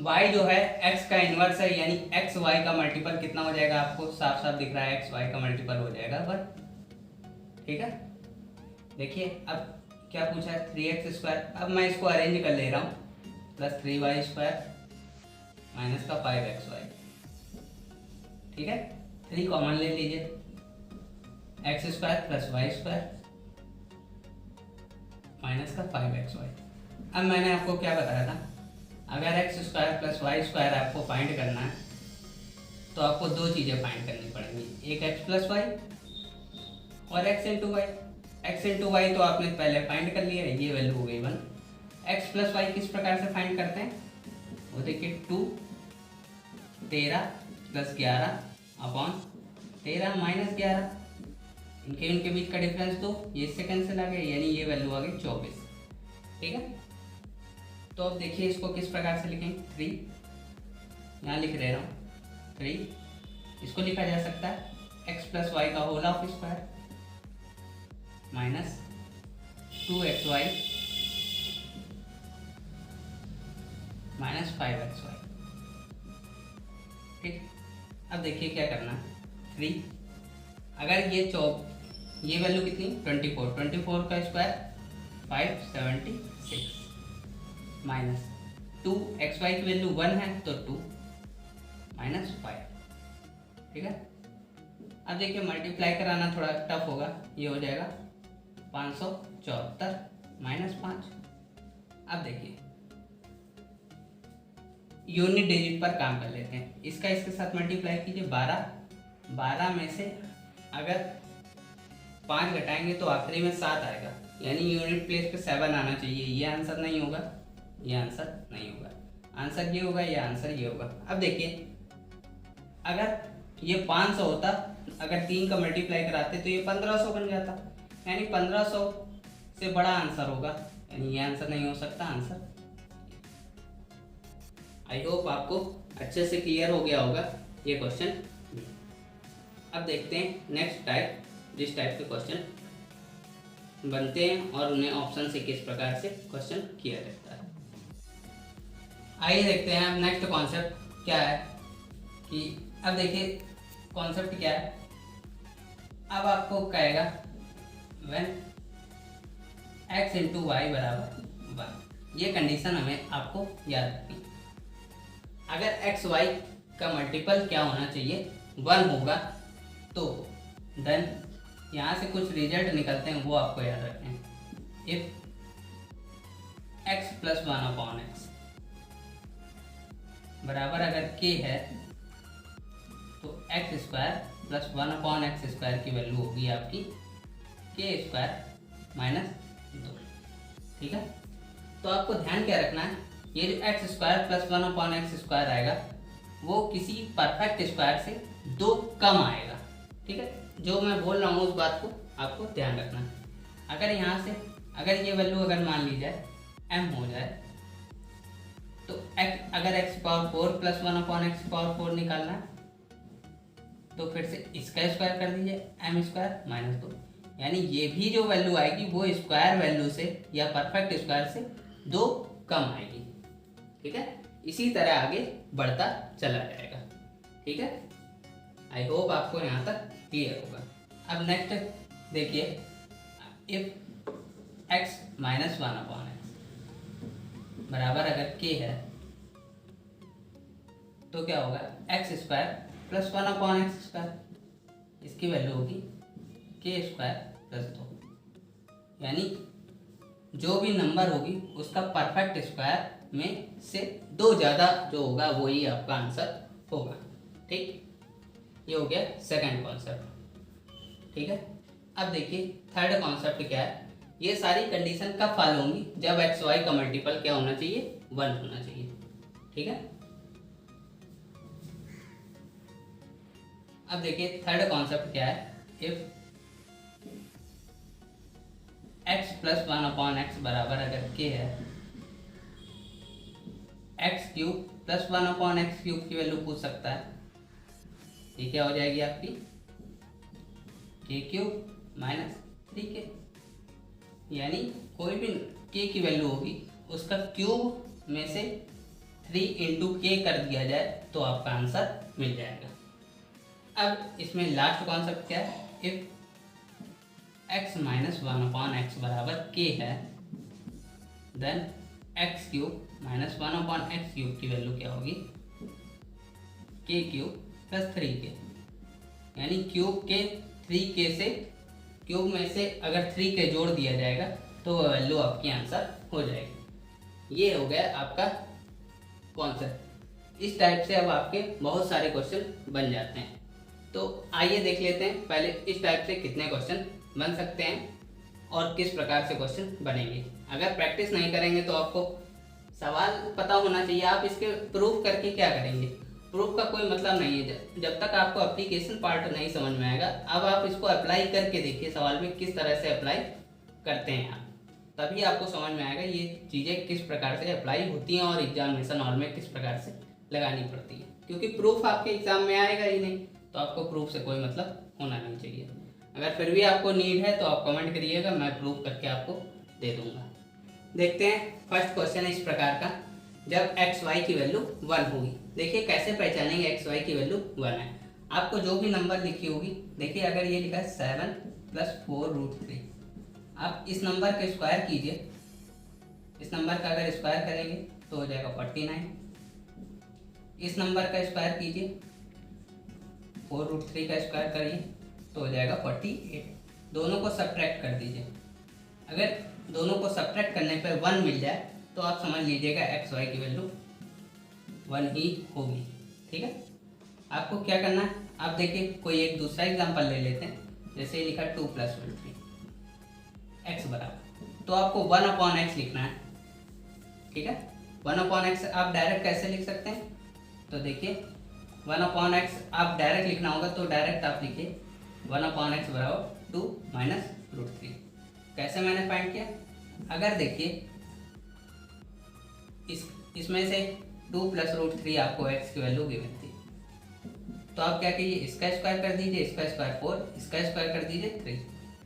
y जो है x का इन्वर्स है, यानी x y का मल्टीपल कितना हो जाएगा, आपको साफ साफ दिख रहा है x y का मल्टीपल हो जाएगा पर, ठीक है। देखिए अब क्या पूछा है 3x²। अब मैं इसको अरेंज कर ले रहा हूँ, प्लस 3y² माइनस का 5xy, ठीक है। 3 कॉमन ले लीजिए, x² प्लस y² माइनस का 5xy। अब मैंने आपको क्या बताया था, अगर x² प्लस y² आपको फाइंड करना है तो आपको दो चीज़ें फाइंड करनी पड़ेंगी, एक x प्लस वाई और x into Y. x into Y तो आपने पहले फाइंड कर लिया है, ये वैल्यू हो गई 1। x प्लस वाई किस प्रकार से फाइंड करते हैं, वो देखिए 2 13 प्लस 11 अपॉन 13 माइनस 11, इनके बीच का डिफरेंस तो ये इससे कैंसिल आ गया, यानी ये वैल्यू आ गई 24, ठीक है। तो अब देखिए इसको किस प्रकार से लिखेंगे, 3 यहाँ लिख दे रहा हूँ 3, इसको लिखा जा सकता है x प्लस वाई का whole of square minus 2xy minus 5xy, ठीक। अब देखिए क्या करना है, 3 अगर ये वैल्यू कितनी 24 का स्क्वायर 576 माइनस 2xy की वैल्यू 1 है तो 2 माइनस 5, ठीक है। अब देखिए मल्टीप्लाई कराना थोड़ा टफ होगा, ये हो जाएगा 574 माइनस 5। अब देखिए यूनिट डिजिट पर काम कर लेते हैं, इसका इसके साथ मल्टीप्लाई कीजिए 12 में से अगर 5 घटाएंगे तो आखिरी में 7 आएगा, यानी यूनिट प्लेस पे 7 आना चाहिए। ये आंसर नहीं होगा, ये आंसर नहीं होगा, आंसर ये होगा, ये आंसर ये होगा। अब देखिए अगर ये 500 होता, अगर 3 का मल्टीप्लाई कराते तो ये 1500 बन जाता, यानी 1500 से बड़ा आंसर होगा, यानी ये आंसर नहीं हो सकता, आंसर। आई होप आपको अच्छे से क्लियर हो गया होगा ये क्वेश्चन। अब देखते हैं नेक्स्ट टाइप, जिस टाइप के क्वेश्चन बनते हैं और उन्हें ऑप्शन से किस प्रकार से क्वेश्चन किया जाता है। आइए देखते हैं अब नेक्स्ट कॉन्सेप्ट क्या है, कि अब देखिए कॉन्सेप्ट क्या है। अब आपको कहेगा व्हेन x इंटू वाई बराबर 1, ये कंडीशन हमें आपको याद रखनी। अगर x y का मल्टीपल क्या होना चाहिए 1 होगा, तो देन यहाँ से कुछ रिजल्ट निकलते हैं, वो आपको याद रखने हैं। इफ x प्लस 1/x बराबर अगर k है तो x² प्लस 1/x² की वैल्यू होगी आपकी k² माइनस 2, ठीक है। तो आपको ध्यान क्या रखना है, ये जो x² प्लस 1/x² आएगा वो किसी परफेक्ट स्क्वायर से 2 कम आएगा, ठीक है। जो मैं बोल रहा हूँ उस बात को आपको ध्यान रखना है। अगर यहाँ से अगर ये वैल्यू अगर मान ली जाए m हो जाए, तो अगर x⁴ प्लस 1/x⁴ निकालना है तो फिर से इसका स्क्वायर कर दीजिए m² माइनस 2, यानी ये भी जो वैल्यू आएगी वो स्क्वायर वैल्यू से या परफेक्ट स्क्वायर से 2 कम आएगी, ठीक है। इसी तरह आगे बढ़ता चला जाएगा, ठीक है। आई होप आपको यहाँ तक क्लियर होगा। अब नेक्स्ट देखिए, इफ x माइनस 1/x बराबर अगर k है तो क्या होगा, x² प्लस 1/x², इसकी वैल्यू होगी k² प्लस 2, यानी जो भी नंबर होगी उसका परफेक्ट स्क्वायर में से 2 ज़्यादा जो होगा वही आपका आंसर होगा, ठीक। ये हो गया सेकंड कॉन्सेप्ट। ठीक है, अब देखिए थर्ड कॉन्सेप्ट क्या है। ये सारी कंडीशन कब फॉलो होंगी, जब एक्स वाई का मल्टीपल क्या होना चाहिए, 1 होना चाहिए। ठीक है, अब देखिए थर्ड कॉन्सेप्ट क्या है। इफ x प्लस 1/x बराबर अगर k है, x cube plus 1/x cube की वैल्यू पूछ सकता है। ये क्या हो जाएगी आपकी k क्यूब माइनस 3k, यानी कोई भी k की वैल्यू होगी उसका क्यूब में से 3 इंटू k कर दिया जाए तो आपका आंसर मिल जाएगा। अब इसमें लास्ट कॉन्सेप्ट क्या है। इफ x माइनस 1/x बराबर k है, then x cube minus 1/x cube की वैल्यू क्या होगी, k क्यूब प्लस 3k, यानी क्यूब के 3k से क्यूब में से अगर 3k जोड़ दिया जाएगा तो वह वैल्यू आपकी आंसर हो जाएगी। ये हो गया आपका कॉन्सेप्ट। इस टाइप से अब आपके बहुत सारे क्वेश्चन बन जाते हैं। तो आइए देख लेते हैं पहले इस टाइप से कितने क्वेश्चन बन सकते हैं और किस प्रकार से क्वेश्चन बनेंगे। अगर प्रैक्टिस नहीं करेंगे तो आपको सवाल पता होना चाहिए, आप इसके प्रूफ करके क्या करेंगे। प्रूफ का कोई मतलब नहीं है जब तक आपको एप्लीकेशन पार्ट नहीं समझ में आएगा। अब आप इसको अप्लाई करके देखिए, सवाल में किस तरह से अप्लाई करते हैं आप, तभी आपको समझ में आएगा ये चीज़ें किस प्रकार से अप्लाई होती हैं और एग्जामिनेशन हॉल में किस प्रकार से लगानी पड़ती है। क्योंकि प्रूफ आपके एग्जाम में आएगा ही नहीं, तो आपको प्रूफ से कोई मतलब होना नहीं चाहिए। अगर फिर भी आपको नीड है तो आप कमेंट करिएगा, मैं प्रूफ करके आपको दे दूंगा। देखते हैं फर्स्ट क्वेश्चन इस प्रकार का। जब एक्स वाई की वैल्यू 1 होगी, देखिए कैसे पहचानेंगे एक्स वाई की वैल्यू 1 है। आपको जो भी नंबर लिखी होगी, देखिए अगर ये लिखा है 7 + 4√3, आप इस नंबर का स्क्वायर कीजिए। इस नंबर का अगर स्क्वायर करेंगे तो हो जाएगा 49। इस नंबर का स्क्वायर कीजिए, 4√3 का स्क्वायर करिए तो हो जाएगा 48। दोनों को सब्ट्रैक्ट कर दीजिए। अगर दोनों को सब्ट्रैक्ट करने पर 1 मिल जाए तो आप समझ लीजिएगा एक्स वाई की वैल्यू 1 ही होगी। ठीक है, आपको क्या करना है, आप देखिए कोई एक दूसरा एग्जांपल ले लेते हैं। जैसे लिखा 2 + √3 एक्स बराबर, तो आपको 1/x लिखना है। ठीक है, 1/x आप डायरेक्ट कैसे लिख सकते हैं, तो देखिए 1/x आप डायरेक्ट लिखना होगा तो डायरेक्ट आप लिखिए 1/x बराबर 2 - √3। कैसे मैंने फाइंड किया, अगर देखिए इसमें से 2 + √3 आपको x की वैल्यू गिवन थी, तो आप क्या कीजिए, इसका स्क्वायर कर दीजिए, इसका स्क्वायर 4, इसका स्क्वायर कर दीजिए 3,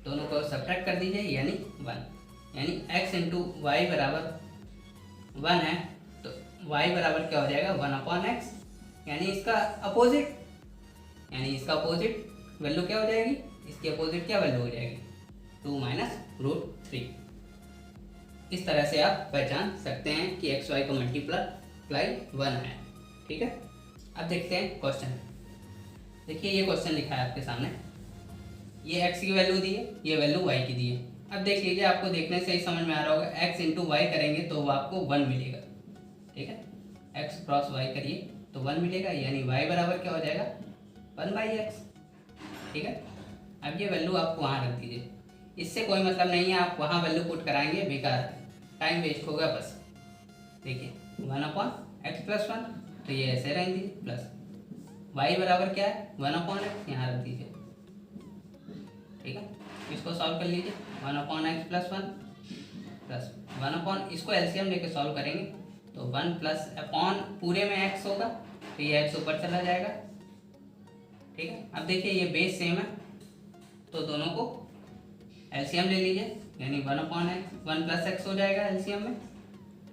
दोनों को सब्ट्रैक्ट कर दीजिए यानी 1, यानी x × y बराबर 1 है तो y बराबर क्या हो जाएगा 1/x, यानी इसका अपोजिट, यानी इसका अपोजिट वैल्यू क्या हो जाएगी, इसकी अपोजिट क्या वैल्यू हो जाएगी 2 - √3। इस तरह से आप पहचान सकते हैं कि एक्स वाई का मल्टीप्लाई 1 है। ठीक है, अब देखते हैं क्वेश्चन। देखिए ये क्वेश्चन लिखा है आपके सामने, ये x की वैल्यू दी है, ये वैल्यू y की दी है। अब देख लीजिए, आपको देखने से ही समझ में आ रहा होगा x × y करेंगे तो आपको 1 मिलेगा। ठीक है, x × y करिए तो 1 मिलेगा, यानी y बराबर क्या हो जाएगा 1/x। ठीक है, अब ये वैल्यू आपको वहाँ रख दीजिए, इससे कोई मतलब नहीं है आप वहाँ वैल्यू पुट कराएंगे, बेकार टाइम वेस्ट होगा बस। देखिए 1/x + 1, तो ये ऐसे रहने दीजिए, प्लस y बराबर क्या है 1/x, यहाँ रख दीजिए। ठीक है, इसको सॉल्व कर लीजिए, 1/x + 1 प्लस 1 इसको एलसीएम लेके सॉल्व करेंगे तो 1 प्लस अपॉन पूरे में x होगा तो ये x ऊपर चला जाएगा। ठीक है, अब देखिए ये बेस सेम है तो दोनों को एलसीएम ले लीजिए, यानी 1/x 1 + x हो जाएगा एलसीएम में।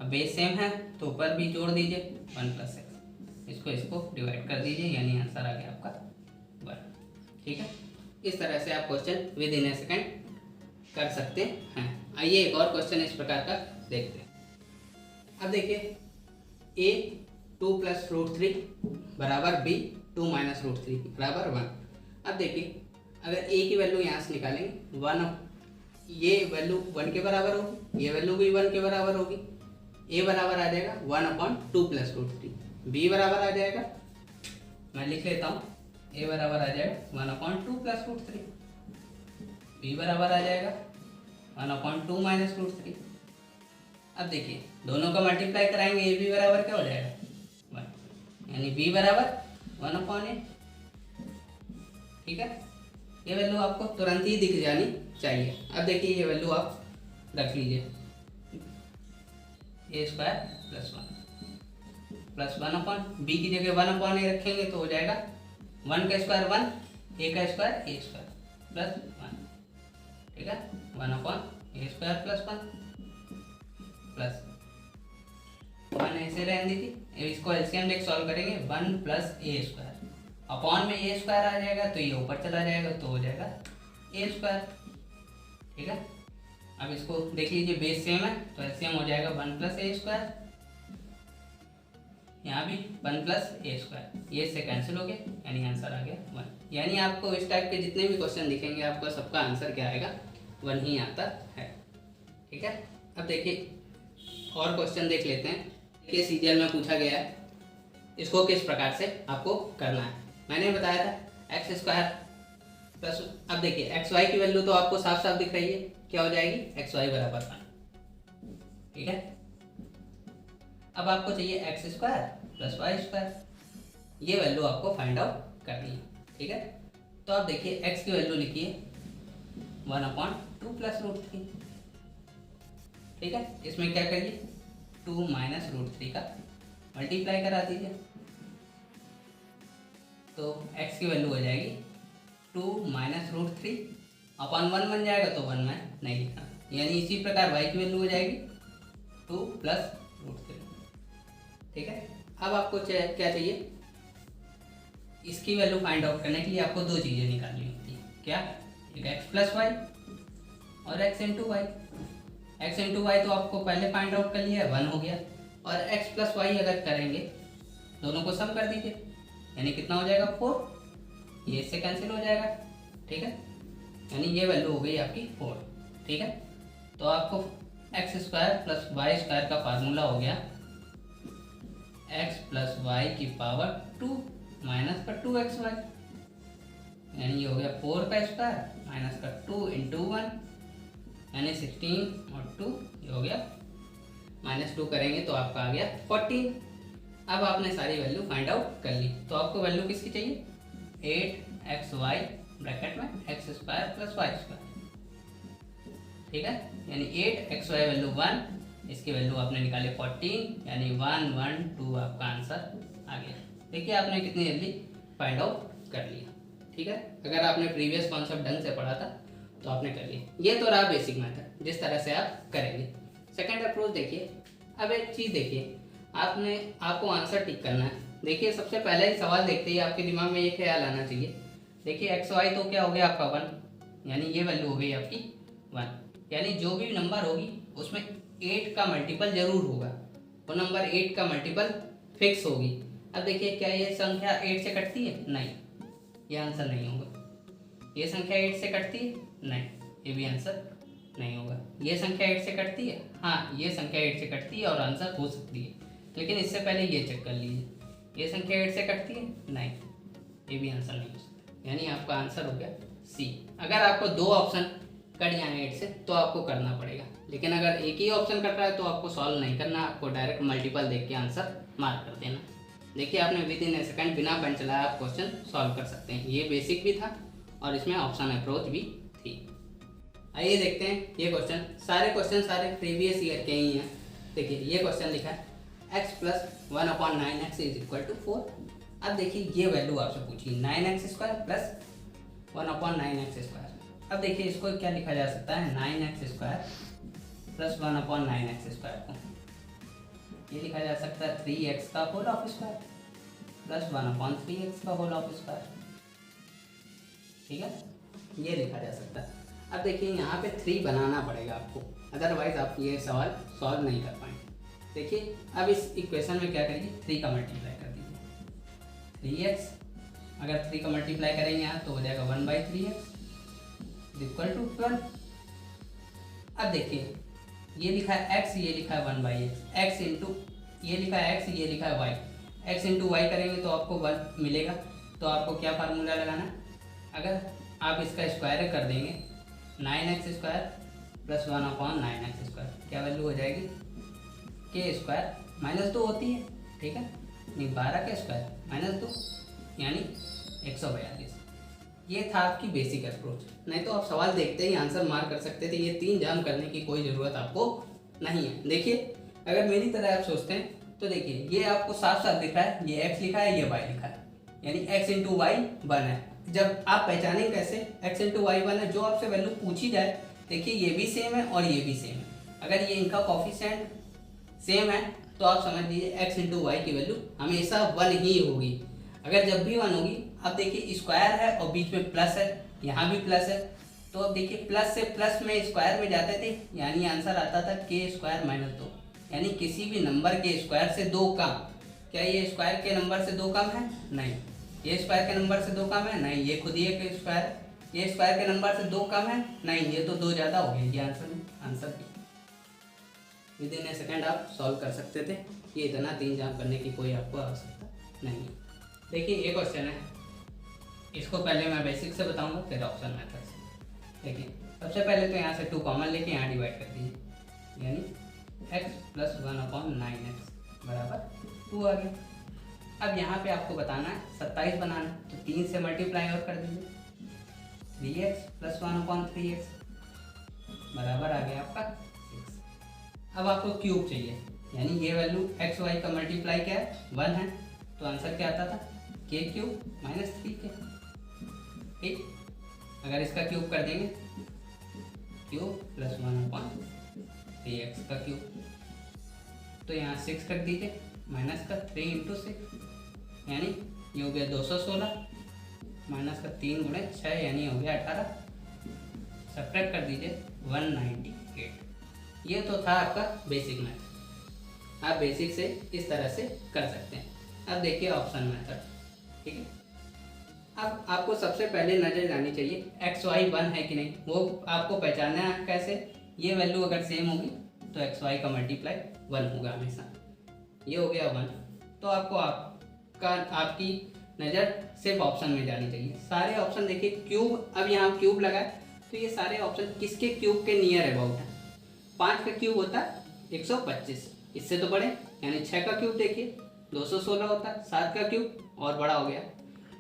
अब बेस सेम है तो ऊपर भी जोड़ दीजिए 1 + x, इसको डिवाइड कर दीजिए, यानी आंसर आ गया आपका 1। ठीक है, इस तरह से आप question with in a second कर सकते हैं। आइए एक और क्वेश्चन इस प्रकार का देखते हैं। अब देखिए a 2 + √3 बराबर b 2 - √3 बराबर 1। अब देखिए अगर a की वैल्यू यहाँ से निकालेंगे 1, ये वैल्यू 1 के बराबर होगी, ये वैल्यू भी 1 के बराबर होगी। a बराबर आ जाएगा 1/2 + √3, b बराबर आ जाएगा, मैं लिख लेता हूँ ए बराबर आ जाएगा 1/2 प्लस रूट 3, बी बराबर आ जाएगा 1/2 माइनस रूट 3। अब देखिए दोनों का मल्टीप्लाई कराएंगे, ए बी बराबर क्या हो जाएगा 1, यानी बी बराबर 1/8। ठीक है, ये वैल्यू आपको तुरंत ही दिख जानी चाहिए। अब देखिए ये वैल्यू आप रख लीजिए, ए स्क्वायर प्लस 1 बी की जगह 1/a रखेंगे तो हो जाएगा 1 का स्क्वायर 1, ए का स्क्वायर ए स्क्वायर प्लस 1। ठीक है, 1/a स्क्वायर प्लस 1 ऐसे रहने दीजिए। इसको एलसीएम लेके सॉल्व करेंगे, 1 प्लस ए स्क्वायर अपॉन में ए स्क्वायर आ जाएगा तो ये ऊपर चला जाएगा तो हो जाएगा ए स्क्वायर। ठीक है, अब इसको देख लीजिए बेस सेम है तो एलसीएम हो जाएगा 1 प्लस ए स्क्वायर, यहाँ भी 1 प्लस ए स्क्वायर, ये से कैंसिल हो गया यानी आंसर आ गया 1। यानी आपको इस टाइप के जितने भी क्वेश्चन दिखेंगे आपका सबका आंसर क्या आएगा 1 ही आता है। ठीक है, अब देखिए और क्वेश्चन देख लेते हैं। देखिए सीजीएल में पूछा गया है, इसको किस प्रकार से आपको करना है। मैंने बताया था एक्स स्क्वायर प्लस, अब देखिए एक्स वाई की वैल्यू तो आपको साफ साफ दिख रही है, क्या हो जाएगी एक्स वाई बराबर 1। ठीक है, अब आपको चाहिए x square plus Y square, ये वैल्यू आपको फाइंड आउट करनी है। ठीक है, तो आप देखिए एक्स की वैल्यू लिखिए 1/2 प्लस रूट 3। ठीक है, इसमें क्या करिए 2 माइनस रूट 3 का मल्टीप्लाई करा दीजिए तो x की वैल्यू हो जाएगी 2 माइनस रूट 3 अपॉन 1 बन जाएगा तो 1 में नहीं लिखना, यानी इसी प्रकार y की वैल्यू हो जाएगी 2 प्लस रूट 3। ठीक है, अब आपको क्या चाहिए, इसकी वैल्यू फाइंड आउट करने के लिए आपको दो चीज़ें निकालनी होती हैं। क्या, एक x प्लस वाई और x into Y. X into Y तो आपको पहले फाइंड आउट कर लिया है 1 हो गया, और x प्लस वाई अगर करेंगे दोनों को सम कर दीजिए यानी कितना हो जाएगा 4, ये इससे कैंसिल हो जाएगा। ठीक है, यानी ये वैल्यू हो गई आपकी 4। ठीक है, तो आपको x square plus Y square का फार्मूला हो गया x प्लस वाई की पावर 2 माइनस का 2xy, यानी ये हो गया 4 का स्क्वायर माइनस का 2 इंटू 1 यानी 16 और 2 ये हो गया -2 करेंगे तो आपका आ गया 14। अब आपने सारी वैल्यू फाइंड आउट कर ली तो आपको वैल्यू किसकी चाहिए 8xy ब्रैकेट में x square plus Y square. ठीक है, यानी 8xy वैल्यू 1, इसकी वैल्यू आपने निकाली 14 यानी 1 1 2 आपका आंसर आ गया। देखिए आपने कितनी जल्दी फाइंड आउट कर लिया। ठीक है, अगर आपने प्रीवियस कॉन्सेप्ट ढंग से पढ़ा था तो आपने कर लिया। ये तो रहा बेसिक मेथड जिस तरह से आप करेंगे। सेकंड अप्रोच देखिए, अब एक चीज़ देखिए, आपको आंसर टिक करना है। देखिए सबसे पहले ही सवाल देखते ही आपके दिमाग में ये ख्याल आना चाहिए, देखिए एक्स वाई तो क्या हो गया आपका 1, यानी ये वैल्यू हो गई आपकी 1, यानी जो भी नंबर होगी उसमें 8 का मल्टीपल जरूर होगा, वो नंबर 8 का मल्टीपल फिक्स होगी। अब देखिए क्या ये संख्या 8 से कटती है, नहीं, ये आंसर नहीं होगा। ये संख्या 8 से कटती है, नहीं, ये भी आंसर नहीं होगा। ये संख्या 8 से कटती है, हाँ ये संख्या 8 से कटती है और आंसर हो सकती है, लेकिन इससे पहले ये चेक कर लीजिए, ये संख्या 8 से कटती है, नहीं, ये भी आंसर नहीं हो सकता, यानी आपका आंसर हो गया सी। अगर आपको दो ऑप्शन कट जाए 8 से तो आपको करना पड़ेगा, लेकिन अगर एक ही ऑप्शन कट रहा है तो आपको सॉल्व नहीं करना, आपको डायरेक्ट मल्टीपल देख के आंसर मार्क कर देना। देखिए आपने विद इन ए सेकंड बिना पेन चलाए आप क्वेश्चन सॉल्व कर सकते हैं। ये बेसिक भी था और इसमें ऑप्शन अप्रोच भी थी। आइए देखते हैं ये क्वेश्चन, सारे क्वेश्चन सारे प्रीवियस ईयर के ही हैं। देखिए ये क्वेश्चन लिखा है x प्लस 1/9x इज इक्वल टू 4। अब देखिए ये वैल्यू आपसे पूछी 9x square plus 1/9x square. अब देखिए इसको क्या लिखा जा सकता है, 9x square plus 1/9x square को ये लिखा जा सकता है 3x का whole of square plus 1/3x का होल ऑफ स्क्वायर। ठीक है, ये लिखा जा सकता है। अब देखिए यहाँ पे 3 बनाना पड़ेगा आपको, अदरवाइज आप ये सवाल सॉल्व नहीं कर पाएंगे। देखिए अब इस इक्वेशन में क्या करिए, 3 का मल्टीप्लाई कर दीजिए, 3x अगर 3 का मल्टीप्लाई करेंगे यहाँ तो हो जाएगा 1/3x इक्वल टू 12। अब देखिए ये लिखा है x, ये लिखा है 1/x, x इंटू ये लिखा है x, ये लिखा है y, x इंटू वाई करेंगे तो आपको 1 मिलेगा, तो आपको क्या फार्मूला लगाना है, अगर आप इसका स्क्वायर कर देंगे 9x² प्लस 1/9x², क्या वैल्यू हो जाएगी, k² -2 होती है, ठीक है, नहीं 12 के स्क्वायर -2 यानी 142। ये था आपकी बेसिक अप्रोच। नहीं तो आप सवाल देखते ही आंसर मार कर सकते थे, ये 3 जाम करने की कोई ज़रूरत आपको नहीं है। देखिए अगर मेरी तरह आप सोचते हैं तो देखिए ये आपको साफ साफ दिख रहा है, ये x लिखा है, ये y लिखा है, यानी x × y 1 है। जब आप पहचानें कैसे x × y 1 है, जो आपसे वैल्यू पूछी जाए, देखिए ये भी सेम है और ये भी सेम है, अगर ये इनका कॉफिशिएंट सेम है तो आप समझ लीजिए x × y की वैल्यू हमेशा 1 ही होगी। अगर जब भी 1 होगी, अब देखिए स्क्वायर है और बीच में प्लस है, यहाँ भी प्लस है, तो अब देखिए प्लस से प्लस में स्क्वायर में जाते थे, यानी आंसर आता था k² -2, यानी किसी भी नंबर के स्क्वायर से 2 कम। क्या ये स्क्वायर के नंबर से 2 कम है, नहीं। ये स्क्वायर के नंबर से 2 कम है, नहीं। ये खुद ही एक स्क्वायर, ये स्क्वायर के नंबर से 2 कम है, नहीं। ये तो 2 ज़्यादा हो गया, ये आंसर विदिन ए सेकेंड आप सॉल्व कर सकते थे। ये इतना 3 जाम करने की कोई आपको आवश्यकता नहीं है। देखिए एक क्वेश्चन है, इसको पहले मैं बेसिक से बताऊंगा फिर ऑप्शन मेथड से। देखिए सबसे पहले तो यहाँ से 2 कॉमन लेके यहाँ डिवाइड कर दीजिए, यानी x + 1/9x बराबर 2 आ गया। अब यहाँ पे आपको बताना है 27 बनाना है, तो 3 से मल्टीप्लाई और कर दीजिए, 3x + 1/3x बराबर आ गया आपका 6। अब आपको क्यूब चाहिए, यानी ये वैल्यू x y का मल्टीप्लाई क्या है, 1 है, तो आंसर क्या आता था, k³ - 3k। ठीक, अगर इसका क्यूब कर देंगे, क्यूब + 1/3x का क्यूब, तो यहाँ 6 रख दीजिए, माइनस का 3 × 6 यानी ये हो गया 216, माइनस का 3 × 6 यानी हो गया 18, सब्ट्रैक्ट कर दीजिए 198। ये तो था आपका बेसिक मेथड। आप बेसिक से इस तरह से कर सकते हैं। अब देखिए ऑप्शन मेथड, ठीक है। अब आपको सबसे पहले नज़र जानी चाहिए x y 1 है कि नहीं, वो आपको पहचानना है कैसे। ये वैल्यू अगर सेम होगी तो x y का मल्टीप्लाई 1 होगा हमेशा। ये हो गया 1, तो आपको आपकी नज़र सिर्फ ऑप्शन में जानी चाहिए। सारे ऑप्शन देखिए क्यूब, अब यहाँ क्यूब लगा है तो ये सारे ऑप्शन किसके क्यूब के नियर अबाउट है। 5 का क्यूब होता है 125, इससे तो बड़े, यानी 6 का क्यूब देखिए 216 होता है, 7 का क्यूब और बड़ा हो गया,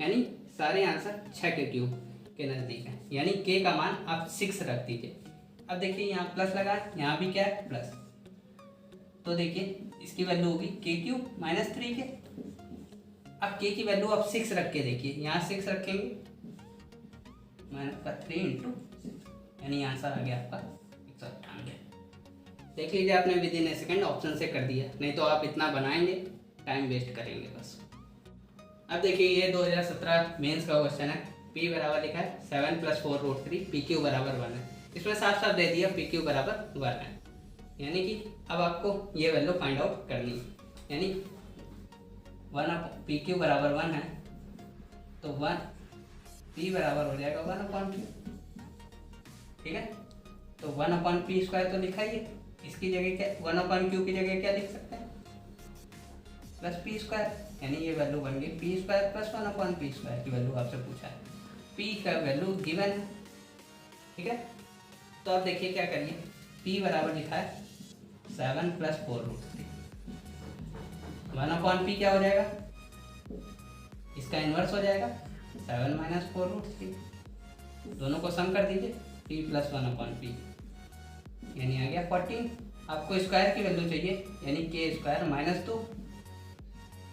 यानी सारे आंसर 6 के क्यूब के नज़दीक है, यानी k का मान आप 6 रख दीजिए। अब देखिए यहाँ प्लस लगा, यहाँ भी क्या है प्लस, तो देखिए इसकी वैल्यू होगी k³ - 3k। अब k की वैल्यू आप 6 रख के देखिए, यहाँ 6 रखेंगे, -3 × 6 यानी आंसर आ गया आपका 198। देख लीजिए आपने विदिन ए सेकेंड ऑप्शन से कर दिया, नहीं तो आप इतना बनाएंगे टाइम वेस्ट करेंगे बस। अब देखिए ये 2017 मेंस का क्वेश्चन है, p बराबर लिखा है 7 + 4√3, pq बराबर 1 है। इसमें साफ साफ दे दिया pq बराबर 1 है, यानी कि अब आपको ये वैल्यू फाइंड आउट करनी है, यानी pq बराबर 1 है तो 1 p बराबर हो जाएगा 1/p, ठीक है। तो 1/p² तो लिखा ही है, इसकी जगह क्या 1/q की जगह क्या लिख सकते हैं, +p², यानी ये वैल्यू बन गई p² + 1/p² की वैल्यू आपसे पूछा है, p का वैल्यू गिवन है, ठीक है। तो अब देखिए क्या करिए, p बराबर लिखा है 7 + 4√3, 1/p क्या हो जाएगा, इसका इन्वर्स हो जाएगा 7 - 4√3, दोनों को सम कर दीजिए, p + 1/p यानी आ गया 14। आपको स्क्वायर की वैल्यू चाहिए, यानी k² - 2,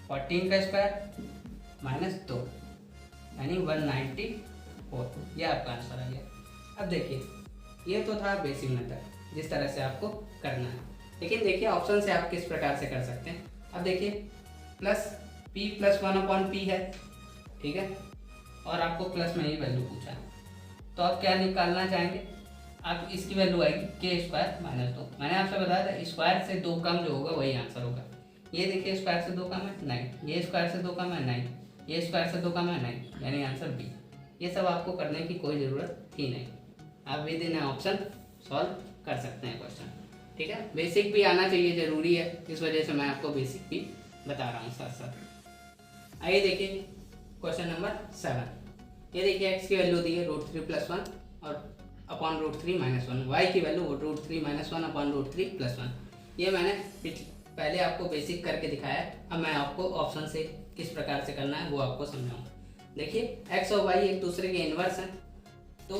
14 का स्क्वायर -2 यानी 194, यह आपका आंसर आ गया। अब देखिए ये तो था बेसिक मेथड जिस तरह से आपको करना है, लेकिन देखिए ऑप्शन से आप किस प्रकार से कर सकते हैं। अब देखिए p + 1/p है, ठीक है, और आपको प्लस में ही वैल्यू पूछा है, तो आप क्या निकालना चाहेंगे, आप इसकी वैल्यू आएगी k² - 2। मैंने आपसे बताया था स्क्वायर से 2 कम जो होगा वही आंसर होगा। ये देखिए स्क्वायर से 2 कम है, नहीं। ये स्क्वायर से 2 कम है, नहीं। ये स्क्वायर से 2 कम है, नहीं, यानी आंसर बी। ये सब आपको करने की कोई ज़रूरत ही नहीं, आप विदिन ऑप्शन सॉल्व कर सकते हैं क्वेश्चन, ठीक है। बेसिक भी आना चाहिए, ज़रूरी है, इस वजह से मैं आपको बेसिक भी बता रहा हूँ साथ साथ। आइए देखिए क्वेश्चन नंबर 7। ये देखिए एक्स की वैल्यू दी है √3+1 और अपॉन √3-1, वाई की वैल्यू √3-1 अपॉन √3+1। ये मैंने पहले आपको बेसिक करके दिखाया है। अब मैं आपको ऑप्शन से किस प्रकार से करना है वो आपको समझाऊंगा। देखिए एक्स और वाई एक दूसरे के इन्वर्स हैं, तो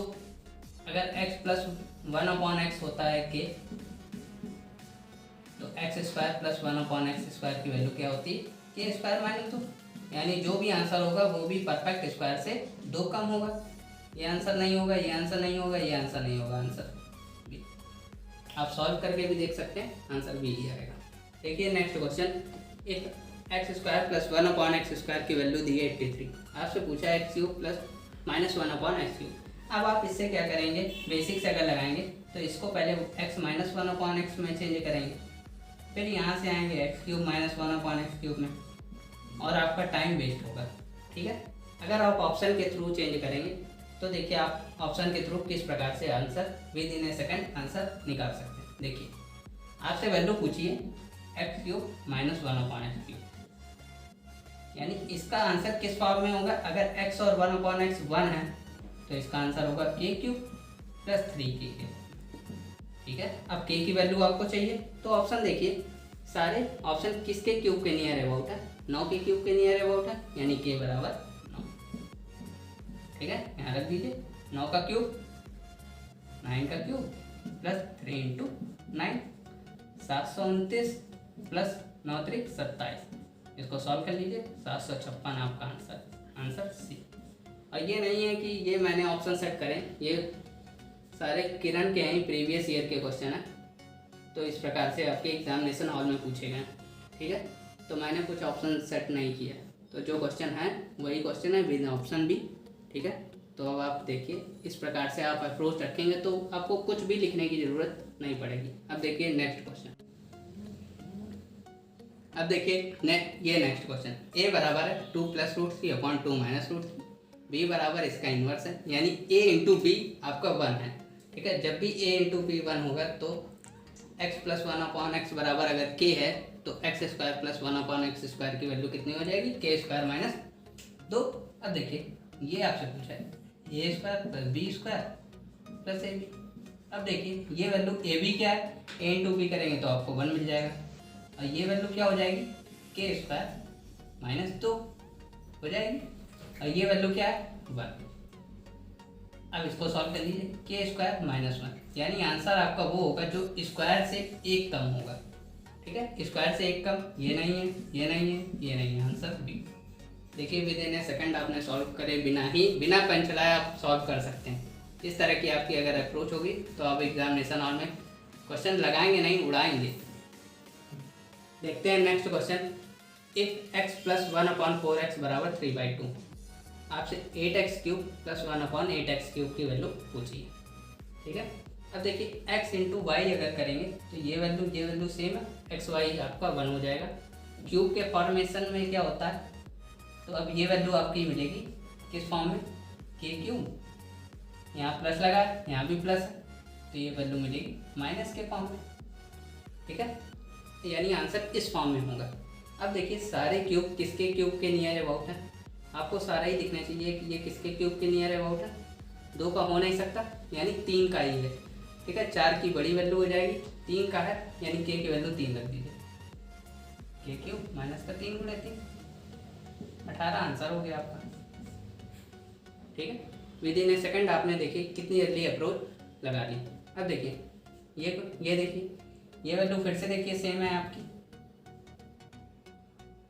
अगर x प्लस 1/x होता है के, तो x² + 1/x² की वैल्यू क्या होती है, k² माने तो, यानी जो भी आंसर होगा वो भी परफेक्ट स्क्वायर से 2 कम होगा। ये आंसर नहीं होगा, ये आंसर नहीं होगा, ये आंसर नहीं होगा, आंसर बी। आप सॉल्व करके भी देख सकते हैं, आंसर बी ही आएगा। देखिए नेक्स्ट क्वेश्चन, एक x² + 1/x² की वैल्यू दी है 83। आपसे पूछा है x³ + -1/x³। अब आप इससे क्या करेंगे, बेसिक से अगर लगाएंगे तो इसको पहले x - 1/x में चेंज करेंगे, फिर यहाँ से आएंगे x³ - 1/x³ में, और आपका टाइम वेस्ट होगा। ठीक है, अगर आप ऑप्शन के थ्रू चेंज करेंगे तो देखिए आप ऑप्शन के थ्रू किस प्रकार से answer with in a second answer निकाल सकते हैं। देखिए आपसे वैल्यू पूछिए x³ - 1/x³, यानी इसका आंसर किस फॉर्म में होगा। अगर x और 1/x 1 है तो इसका आंसर होगा k³ + 3k। ठीक है, अब k की वैल्यू आपको चाहिए तो ऑप्शन देखिए, सारे ऑप्शन किसके क्यूब के नियर अबाउट है, 9 के क्यूब के नियर अबाउट है, यानी k बराबर 9। ठीक है, यहाँ रख दीजिए 9 का क्यूब 9 का क्यूब प्लस 3 × 9 729 प्लस 9 × 3 27। इसको सॉल्व कर लीजिए, 756 आपका आंसर सी। और ये नहीं है कि ये मैंने ऑप्शन सेट करें, ये सारे किरण के हैं, प्रीवियस ईयर के क्वेश्चन हैं, तो इस प्रकार से आपके एग्जामिनेशन हॉल में पूछे गए। ठीक है, तो मैंने कुछ ऑप्शन सेट नहीं किया, तो जो क्वेश्चन है वही क्वेश्चन है विद ऑप्शन भी। ठीक है, तो अब आप देखिए इस प्रकार से आप अप्रोच रखेंगे तो आपको कुछ भी लिखने की ज़रूरत नहीं पड़ेगी। अब देखिए नेक्स्ट क्वेश्चन, अब देखिए ये नेक्स्ट क्वेश्चन, a बराबर है 2 + √3/2 - √3, b बराबर इसका इन्वर्स है, यानी a × b आपका 1 है। ठीक है, जब भी a × b 1 होगा तो x + 1/x बराबर अगर k है तो x² + 1/x² की वैल्यू कितनी हो जाएगी, k² - 2। अब देखिए ये आपसे पूछा है a² + b² + ab। अब देखिए ये वैल्यू ab क्या है, a × b करेंगे तो आपको 1 मिल जाएगा, और ये वैल्यू क्या हो जाएगी, k² - 2 हो जाएगी, और ये वैल्यू क्या है 1। अब इसको सॉल्व कर लीजिए, k² - 1, यानी आंसर आपका वो होगा जो स्क्वायर से 1 कम होगा। ठीक है, स्क्वायर से 1 कम, ये नहीं है, ये नहीं है, ये नहीं है, आंसर बी। देखिए विद इन ए सेकेंड आपने सॉल्व करे बिना पेन चलाए आप सॉल्व कर सकते हैं। इस तरह की आपकी अगर अप्रोच होगी तो आप एग्जामिनेशन हॉल में क्वेश्चन लगाएंगे नहीं, उड़ाएंगे। देखते हैं next question, if x + 1/4x = 3/2। आपसे 8x³ + 1/8x³ की वैल्यू पूछिए। ठीक है, अब देखिए x × y अगर करेंगे तो ये वैल्यू सेम है, एक्स वाई आपका 1 हो जाएगा। क्यूब के फॉर्मेशन में क्या होता है, तो अब ये वैल्यू आपकी मिलेगी किस फॉर्म में, k³, यहाँ प्लस लगा है, यहाँ भी प्लस है, तो ये वैल्यू मिलेगी माइनस के फॉर्म में। ठीक है, यानी आंसर इस फॉर्म में होगा। अब देखिए सारे क्यूब किसके क्यूब के नियर अबाउट है, आपको सारा ही दिखना चाहिए कि ये किसके क्यूब के नियर अबाउट है, 2 का हो नहीं सकता, यानी 3 का ही है। ठीक है, 4 की बड़ी वैल्यू हो जाएगी, 3 का है, यानी k की वैल्यू 3 रख दीजिए, k³ - 3 × 3 18 आंसर हो गया आपका। ठीक है, विद इन ए सेकेंड आपने देखिए कितनी जल्दी अप्रोच लगा दी। अब देखिए ये देखिए ये वैल्यू फिर से देखिए सेम है आपकी।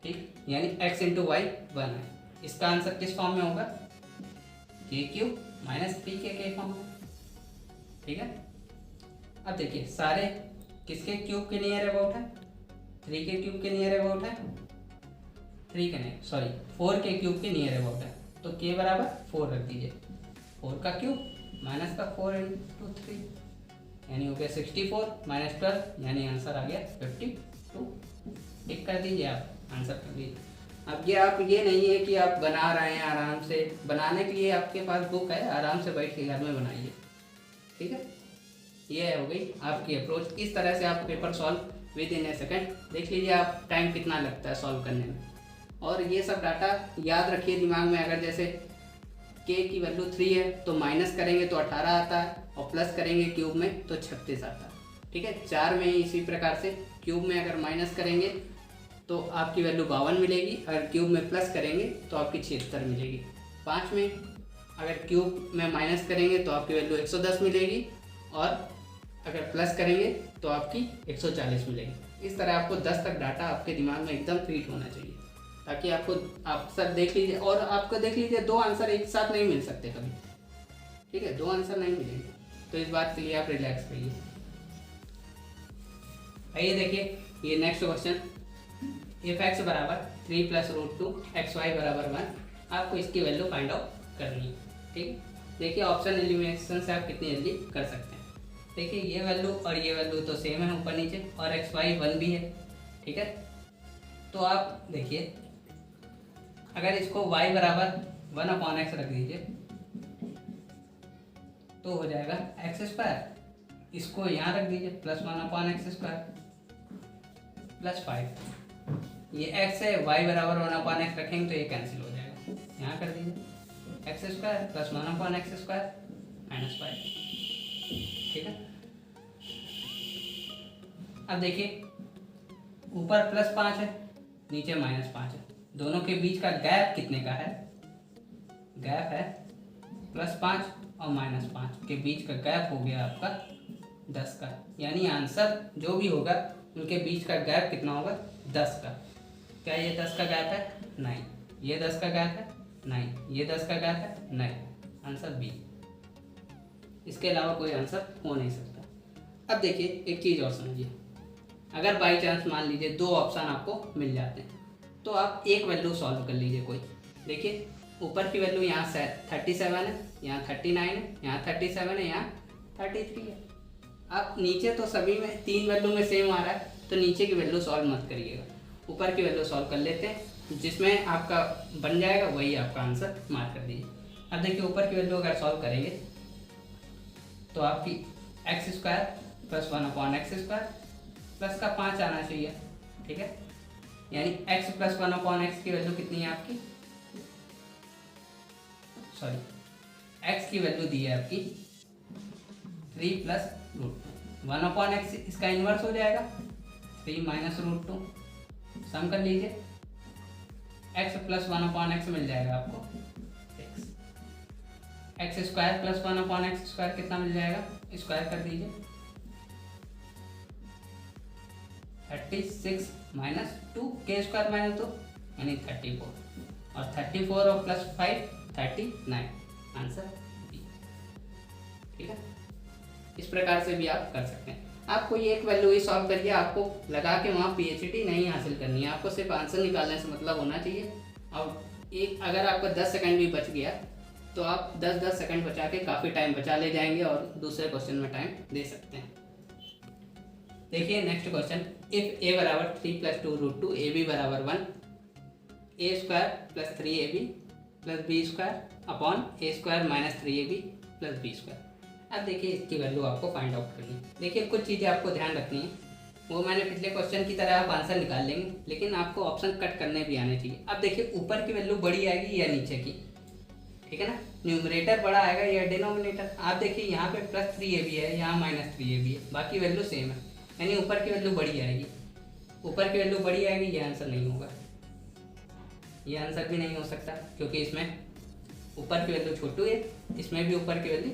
ठीक, यानी x × y 1 है, इसका आंसर किस फॉर्म में होगा, k³ - 3k के फॉर्म में। ठीक है, अब देखिए सारे किसके क्यूब के नियर अबाउट है, 3 के क्यूब के नियर अबाउट है, 4 के क्यूब के नियर अबाउट है, तो k बराबर 4 रख दीजिए, 4 का क्यूब माइनस का 4 × 3, यानी हो गया 64 - 12, यानी आंसर आ गया 52। टिक कर दीजिए, आप आंसर कर दीजिए। अब ये नहीं है कि आप बना रहे हैं आराम से, बनाने के लिए आपके पास बुक है, आराम से बैठ के घर में बनाइए। ठीक है, ये हो गई आपकी अप्रोच। इस तरह से आप paper solve with in a second. देख लीजिए आप टाइम कितना लगता है सॉल्व करने में। और ये सब डाटा याद रखिए दिमाग में। अगर जैसे k की वैल्यू 3 है तो माइनस करेंगे तो 18 आता है, और प्लस करेंगे क्यूब में तो 36 आता है। ठीक है, 4 में इसी प्रकार से क्यूब में अगर माइनस करेंगे तो आपकी वैल्यू 52 मिलेगी, अगर क्यूब में प्लस करेंगे तो आपकी 76 मिलेगी। 5 में अगर क्यूब में माइनस करेंगे तो आपकी वैल्यू 110 मिलेगी, और अगर प्लस करेंगे तो आपकी 140 मिलेगी। इस तरह आपको 10 तक डाटा आपके दिमाग में एकदम फिट होना चाहिए, ताकि आपको आप सब देख लीजिए। और आपको देख लीजिए 2 आंसर एक साथ नहीं मिल सकते कभी। ठीक है, 2 आंसर नहीं मिलेंगे, तो इस बात के लिए आप रिलैक्स रहिए। आइए देखिए ये नेक्स्ट क्वेश्चन, इफ एक्स बराबर 3 + √2 xy बराबर 1, आपको इसकी वैल्यू फाइंड आउट करनी है। ठीक, देखिए ऑप्शन एलिमिनेशन से आप कितनी जल्दी कर सकते हैं। देखिए ये वैल्यू और ये वैल्यू तो सेम है ऊपर नीचे, और xy 1 भी है। ठीक है, तो आप देखिए अगर इसको y बराबर 1/x रख दीजिए तो हो जाएगा x²। इसको यहाँ रख दीजिए +1/x² + 5। ये x है, y बराबर 1/x रखेंगे तो ये कैंसिल हो जाएगा, यहाँ कर दीजिए x² + 1/x² -5। ठीक है, अब देखिए ऊपर +5 है, नीचे -5 है, दोनों के बीच का गैप कितने का है? गैप है +5 और -5 के बीच का गैप हो गया आपका 10 का। यानी आंसर जो भी होगा उनके बीच का गैप कितना होगा? 10 का। क्या ये 10 का गैप है? नहीं। ये 10 का गैप है? नहीं। ये 10 का गैप है? नहीं। आंसर बी, इसके अलावा कोई आंसर हो नहीं सकता। अब देखिए एक चीज़ और समझिए, अगर बाई चांस मान लीजिए 2 ऑप्शन आपको मिल जाते हैं तो आप एक वैल्यू सॉल्व कर लीजिए कोई। देखिए ऊपर की वैल्यू यहाँ से 37 है, यहाँ 39 है, यहाँ 37 है, यहाँ 33 है। आप नीचे तो सभी में 3 वैल्यू में सेम आ रहा है, तो नीचे की वैल्यू सॉल्व मत करिएगा, ऊपर की वैल्यू सॉल्व कर लेते हैं। जिसमें आपका बन जाएगा वही आपका आंसर मार्क कर दीजिए। अब देखिए ऊपर की वैल्यू अगर सॉल्व करेंगे तो आपकी x² + 1/x² प्लस का 5 आना चाहिए। ठीक है, यानी x + 1/x की वैल्यू कितनी है आपकी? सॉरी, x की वैल्यू दी है आपकी 3 + √2। 1/x इसका इन्वर्स हो जाएगा 3 - √2, सम कर लीजिए, x + 1/x मिल जाएगा आपको 6। x² + 1/x² कितना मिल जाएगा? स्क्वायर कर दीजिए, 36 - 2 k² -2 यानी 34, और 34 और +5 39, आंसर बी। ठीक है, इस प्रकार से भी आप कर सकते हैं। आप कोई एक वैल्यू ही सॉल्व करिए, आपको लगा के वहाँ PhD नहीं हासिल करनी है, आपको सिर्फ आंसर निकालने से मतलब होना चाहिए। और एक अगर आपका 10 सेकंड भी बच गया तो आप 10-10 सेकंड बचा के काफ़ी टाइम बचा ले जाएंगे और दूसरे क्वेश्चन में टाइम दे सकते हैं। देखिए नेक्स्ट क्वेश्चन, इफ a बराबर 3 + 2√2 ab बराबर 1, a² + 3ab + b² upon a² - 3ab + b²। अब देखिए इसकी वैल्यू आपको फाइंड आउट करनी है। देखिए कुछ चीज़ें आपको ध्यान रखनी है, वो मैंने पिछले क्वेश्चन की तरह आप आंसर निकाल लेंगे, लेकिन आपको ऑप्शन कट करने भी आने चाहिए। अब देखिए ऊपर की वैल्यू बड़ी आएगी या नीचे की? ठीक है ना, न्यूमरेटर बड़ा आएगा या डिनोमिनेटर? आप देखिए यहाँ पे +3ab है, यहाँ -3ab है, बाकी वैल्यू सेम है, यानी ऊपर की वैल्यू बड़ी आएगी। ऊपर की वैल्यू बड़ी आएगी, ये आंसर नहीं होगा, ये आंसर भी नहीं हो सकता, क्योंकि इसमें ऊपर की वैल्यू छोटी है, इसमें भी ऊपर की वैल्यू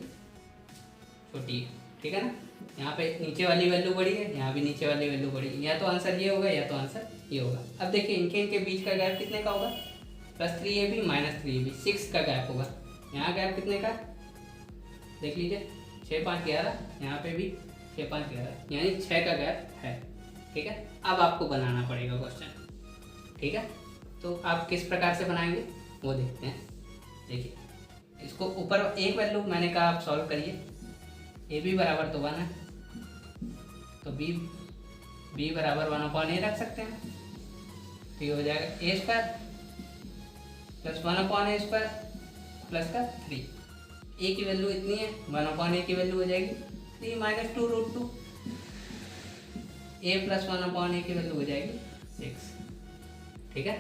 छोटी है। ठीक है ना, यहाँ पे नीचे वाली वैल्यू बड़ी है, यहाँ भी नीचे वाली वैल्यू बड़ी है, या तो आंसर ये होगा या तो आंसर ये होगा। अब देखिए इनके बीच का गैप कितने का होगा? +3ab - 3ab 6 का गैप होगा। यहाँ गैप कितने का देख लीजिए, 6 5 11, यहाँ पे भी 6 5 11, यानी 6 का गैप है। ठीक है, अब आपको बनाना पड़ेगा क्वेश्चन। ठीक है, तो आप किस प्रकार से बनाएंगे वो देखते हैं। देखिए इसको ऊपर एक वैल्यू मैंने कहा आप सॉल्व करिए, ए बी बराबर तो 1 है, तो बी बराबर 1/a रख सकते हैं, तो ये हो जाएगा a² + 1/a² प्लस का 3। a की वैल्यू इतनी है, 1/a की वैल्यू हो जाएगी 3 - 2√2, a + 1/a की वैल्यू हो जाएगी 6। ठीक है,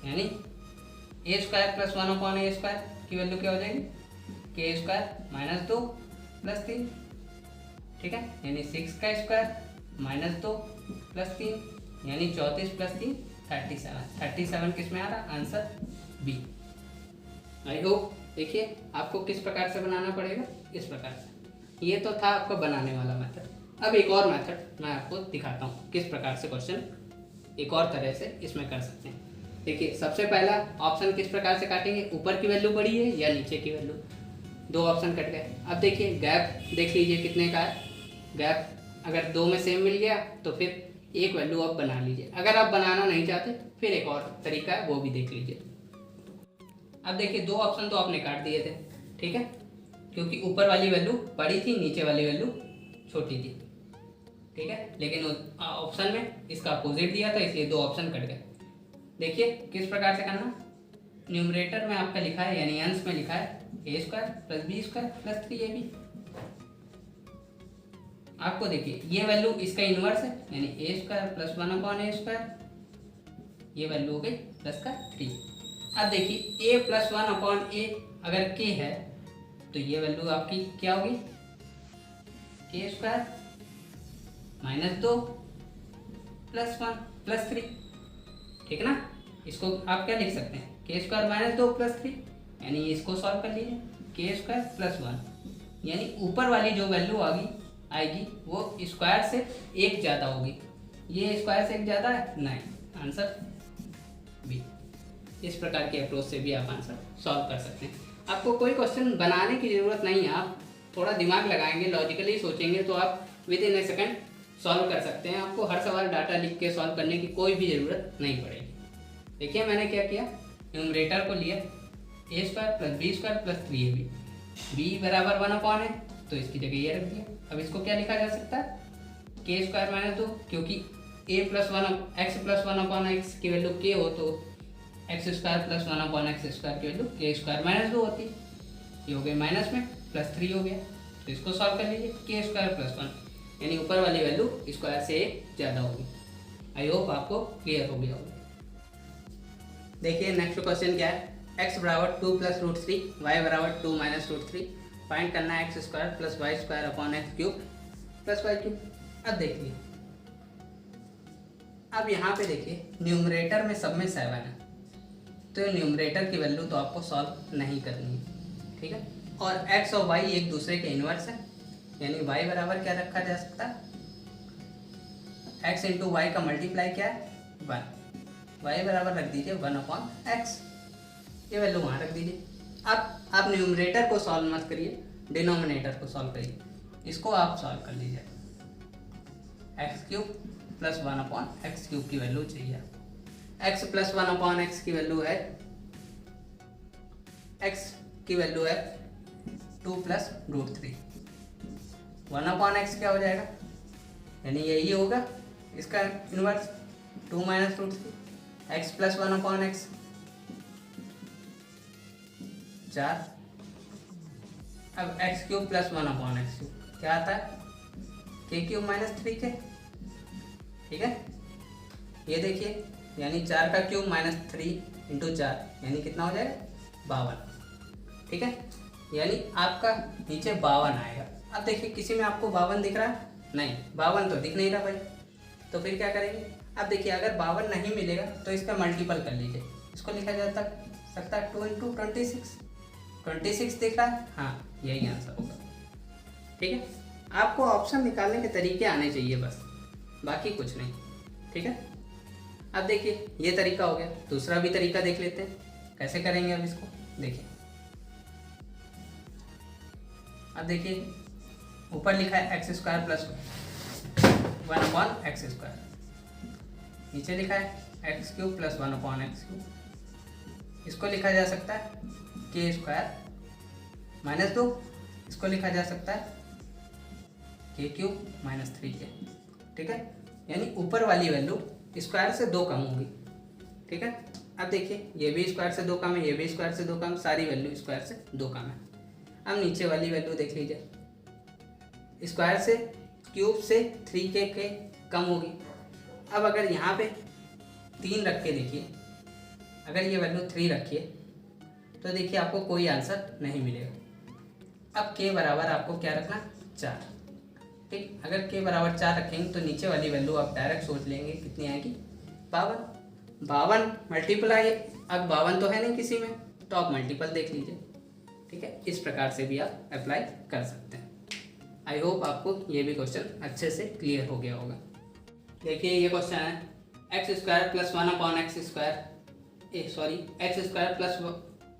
यानी A square plus 1 upon A square की वैल्यू क्या हो जाएगी, के स्क्वायर माइनस 2 प्लस 3, ठीक है, यानी 6 का स्क्वायर माइनस 2 प्लस 3 यानी 34 प्लस 3 37 किस में आ रहा, आंसर बी। आई होप देखिए आपको किस प्रकार से बनाना पड़ेगा, इस प्रकार से। ये तो था आपका बनाने वाला मेथड। अब एक और मेथड मैं आपको दिखाता हूँ किस प्रकार से क्वेश्चन एक और तरह से इसमें कर सकते हैं। देखिए सबसे पहला ऑप्शन किस प्रकार से काटेंगे, ऊपर की वैल्यू बड़ी है या नीचे की वैल्यू, दो ऑप्शन कट गए। अब देखिए गैप देख लीजिए कितने का है, गैप अगर 2 में सेम मिल गया तो फिर एक वैल्यू आप बना लीजिए। अगर आप बनाना नहीं चाहते फिर एक और तरीका है, वो भी देख लीजिए। अब देखिए 2 ऑप्शन तो आपने काट दिए थे, ठीक है, क्योंकि ऊपर वाली वैल्यू बड़ी थी, न्यूचे वाली वैल्यू छोटी थी, ठीक है, लेकिन ऑप्शन में इसका अपोजिट दिया था इसलिए 2 ऑप्शन कट गए। देखिए किस प्रकार से करना, न्यूमरेटर में आपका लिखा है यानी अंश में लिखा है A square plus B square plus 3ab। आपको देखिए ये वैल्यू इसका इनवर्स है यानी A square plus 1 upon A square, ये वैल्यू हो गई प्लस का 3। अब देखिए a प्लस 1 अपॉन ए अगर k है तो ये वैल्यू आपकी क्या होगी, के स्क्वायर माइनस 2 प्लस 1 प्लस 3, ठीक है ना। इसको आप क्या लिख सकते हैं, के स्क्वायर माइनस 2 प्लस 3 यानी इसको सॉल्व कर लीजिए, के स्क्वायर प्लस 1 यानी ऊपर वाली जो वैल्यू आएगी वो स्क्वायर से एक ज़्यादा होगी, ये स्क्वायर से एक ज़्यादा है नहीं, आंसर बी। इस प्रकार के अप्रोच से भी आप आंसर सॉल्व कर सकते हैं। आपको कोई क्वेश्चन बनाने की ज़रूरत नहीं है, आप थोड़ा दिमाग लगाएंगे, लॉजिकली सोचेंगे तो आप with in a second solve कर सकते हैं। आपको हर सवाल डाटा लिख के सॉल्व करने की कोई भी ज़रूरत नहीं पड़ेगी। देखिए मैंने क्या किया, न्यूमरेटर को लिया A square plus B square plus 3ab, B बराबर 1 अपॉन है तो इसकी जगह ये रख दिया। अब इसको क्या लिखा जा सकता है, के स्क्वायर माइनस 2, क्योंकि A plus 1 x plus 1 upon X की वैल्यू के हो तो X square plus 1 upon X square की वैल्यू के स्क्वायर माइनस 2 होती है, ये हो गई माइनस में प्लस 3 हो गया, तो इसको सॉल्व कर लीजिए, के स्क्वायर प्लस 1 यानी ऊपर वाली वैल्यू स्क्वायर से एक ज़्यादा होगी। आई होप आपको क्लियर हो गया होगा। देखिए नेक्स्ट क्वेश्चन क्या है, x बराबर 2 प्लस रूट 3, y बराबर 2 माइनस रूट 3, फाइंड करना है x square plus Y square upon x cube plus Y cube. अब देखिए, अब यहाँ पे देखिए न्यूमरेटर में सब में 7 है तो न्यूमरेटर की वैल्यू तो आपको सॉल्व नहीं करनी है, ठीक है, और x और y एक दूसरे के इन्वर्स है यानी y बराबर क्या रखा जा सकता है, x इंटू वाई का मल्टीप्लाई क्या है 1, y बराबर रख दीजिए 1 अपॉन एक्स, ये वैल्यू वहाँ रख दीजिए। अब आप न्यूमरेटर को सॉल्व मत करिए, डिनोमिनेटर को सॉल्व करिए, इसको आप सॉल्व कर लीजिए। X cube plus 1 upon x cube की वैल्यू चाहिए, एक्स प्लस 1 अपॉन एक्स की वैल्यू है, एक्स की वैल्यू है 2 प्लस रूट 3, 1 अपॉन एक्स क्या हो जाएगा यानी यही होगा इसका inverse 2 minus root 3, x plus 1 upon x 4, अब x cube plus 1 upon x cube क्या आता है, के क्यूब माइनस 3k, ठीक है, ये देखिए यानी 4 का क्यूब माइनस 3 इंटू 4 यानी कितना हो जाएगा 52, ठीक है, यानी आपका नीचे 52 आएगा। अब देखिए किसी में आपको 52 दिख रहा है, नहीं 52 तो दिख नहीं रहा भाई, तो फिर क्या करेंगे, अब देखिए अगर 52 नहीं मिलेगा तो इसका मल्टीपल कर लीजिए, इसको लिखा जा सकता है 2 इंटू 26 दिख रहा है, हाँ यही आंसर होगा, ठीक है। आपको ऑप्शन निकालने के तरीके आने चाहिए बस, बाकी कुछ नहीं, ठीक है। अब देखिए ये तरीका हो गया, दूसरा भी तरीका देख लेते हैं कैसे करेंगे। अब इसको देखिए, अब देखिए ऊपर लिखा है x square plus 1 upon X square, नीचे लिखा है x cube plus 1 upon x cube, इसको लिखा जा सकता है के स्क्वायर माइनस 2, इसको लिखा जा सकता है के क्यूब माइनस 3k, ठीक है, यानी ऊपर वाली वैल्यू स्क्वायर से 2 कम होगी, ठीक है। अब देखिए ये भी स्क्वायर से 2 कम है, ये भी स्क्वायर से 2 कम, सारी वैल्यू स्क्वायर से 2 कम है। अब नीचे वाली वैल्यू देख लीजिए, स्क्वायर से क्यूब से 3k कम होगी। अब अगर यहाँ पे 3 रख के देखिए, अगर ये वैल्यू 3 रखिए तो देखिए आपको कोई आंसर नहीं मिलेगा। अब के बराबर आपको क्या रखना, 4। ठीक, अगर के बराबर 4 रखेंगे तो नीचे वाली वैल्यू आप डायरेक्ट सोच लेंगे कितनी आएगी, 52। 52 मल्टीप्लाई, अब 52 तो है नहीं किसी में, तो आप मल्टीपल देख लीजिए। ठीक है, इस प्रकार से भी आप अप्लाई कर सकते हैं। आई होप आपको ये भी क्वेश्चन अच्छे से क्लियर हो गया होगा। देखिए ये क्वेश्चन है x square plus 1 x square x square plus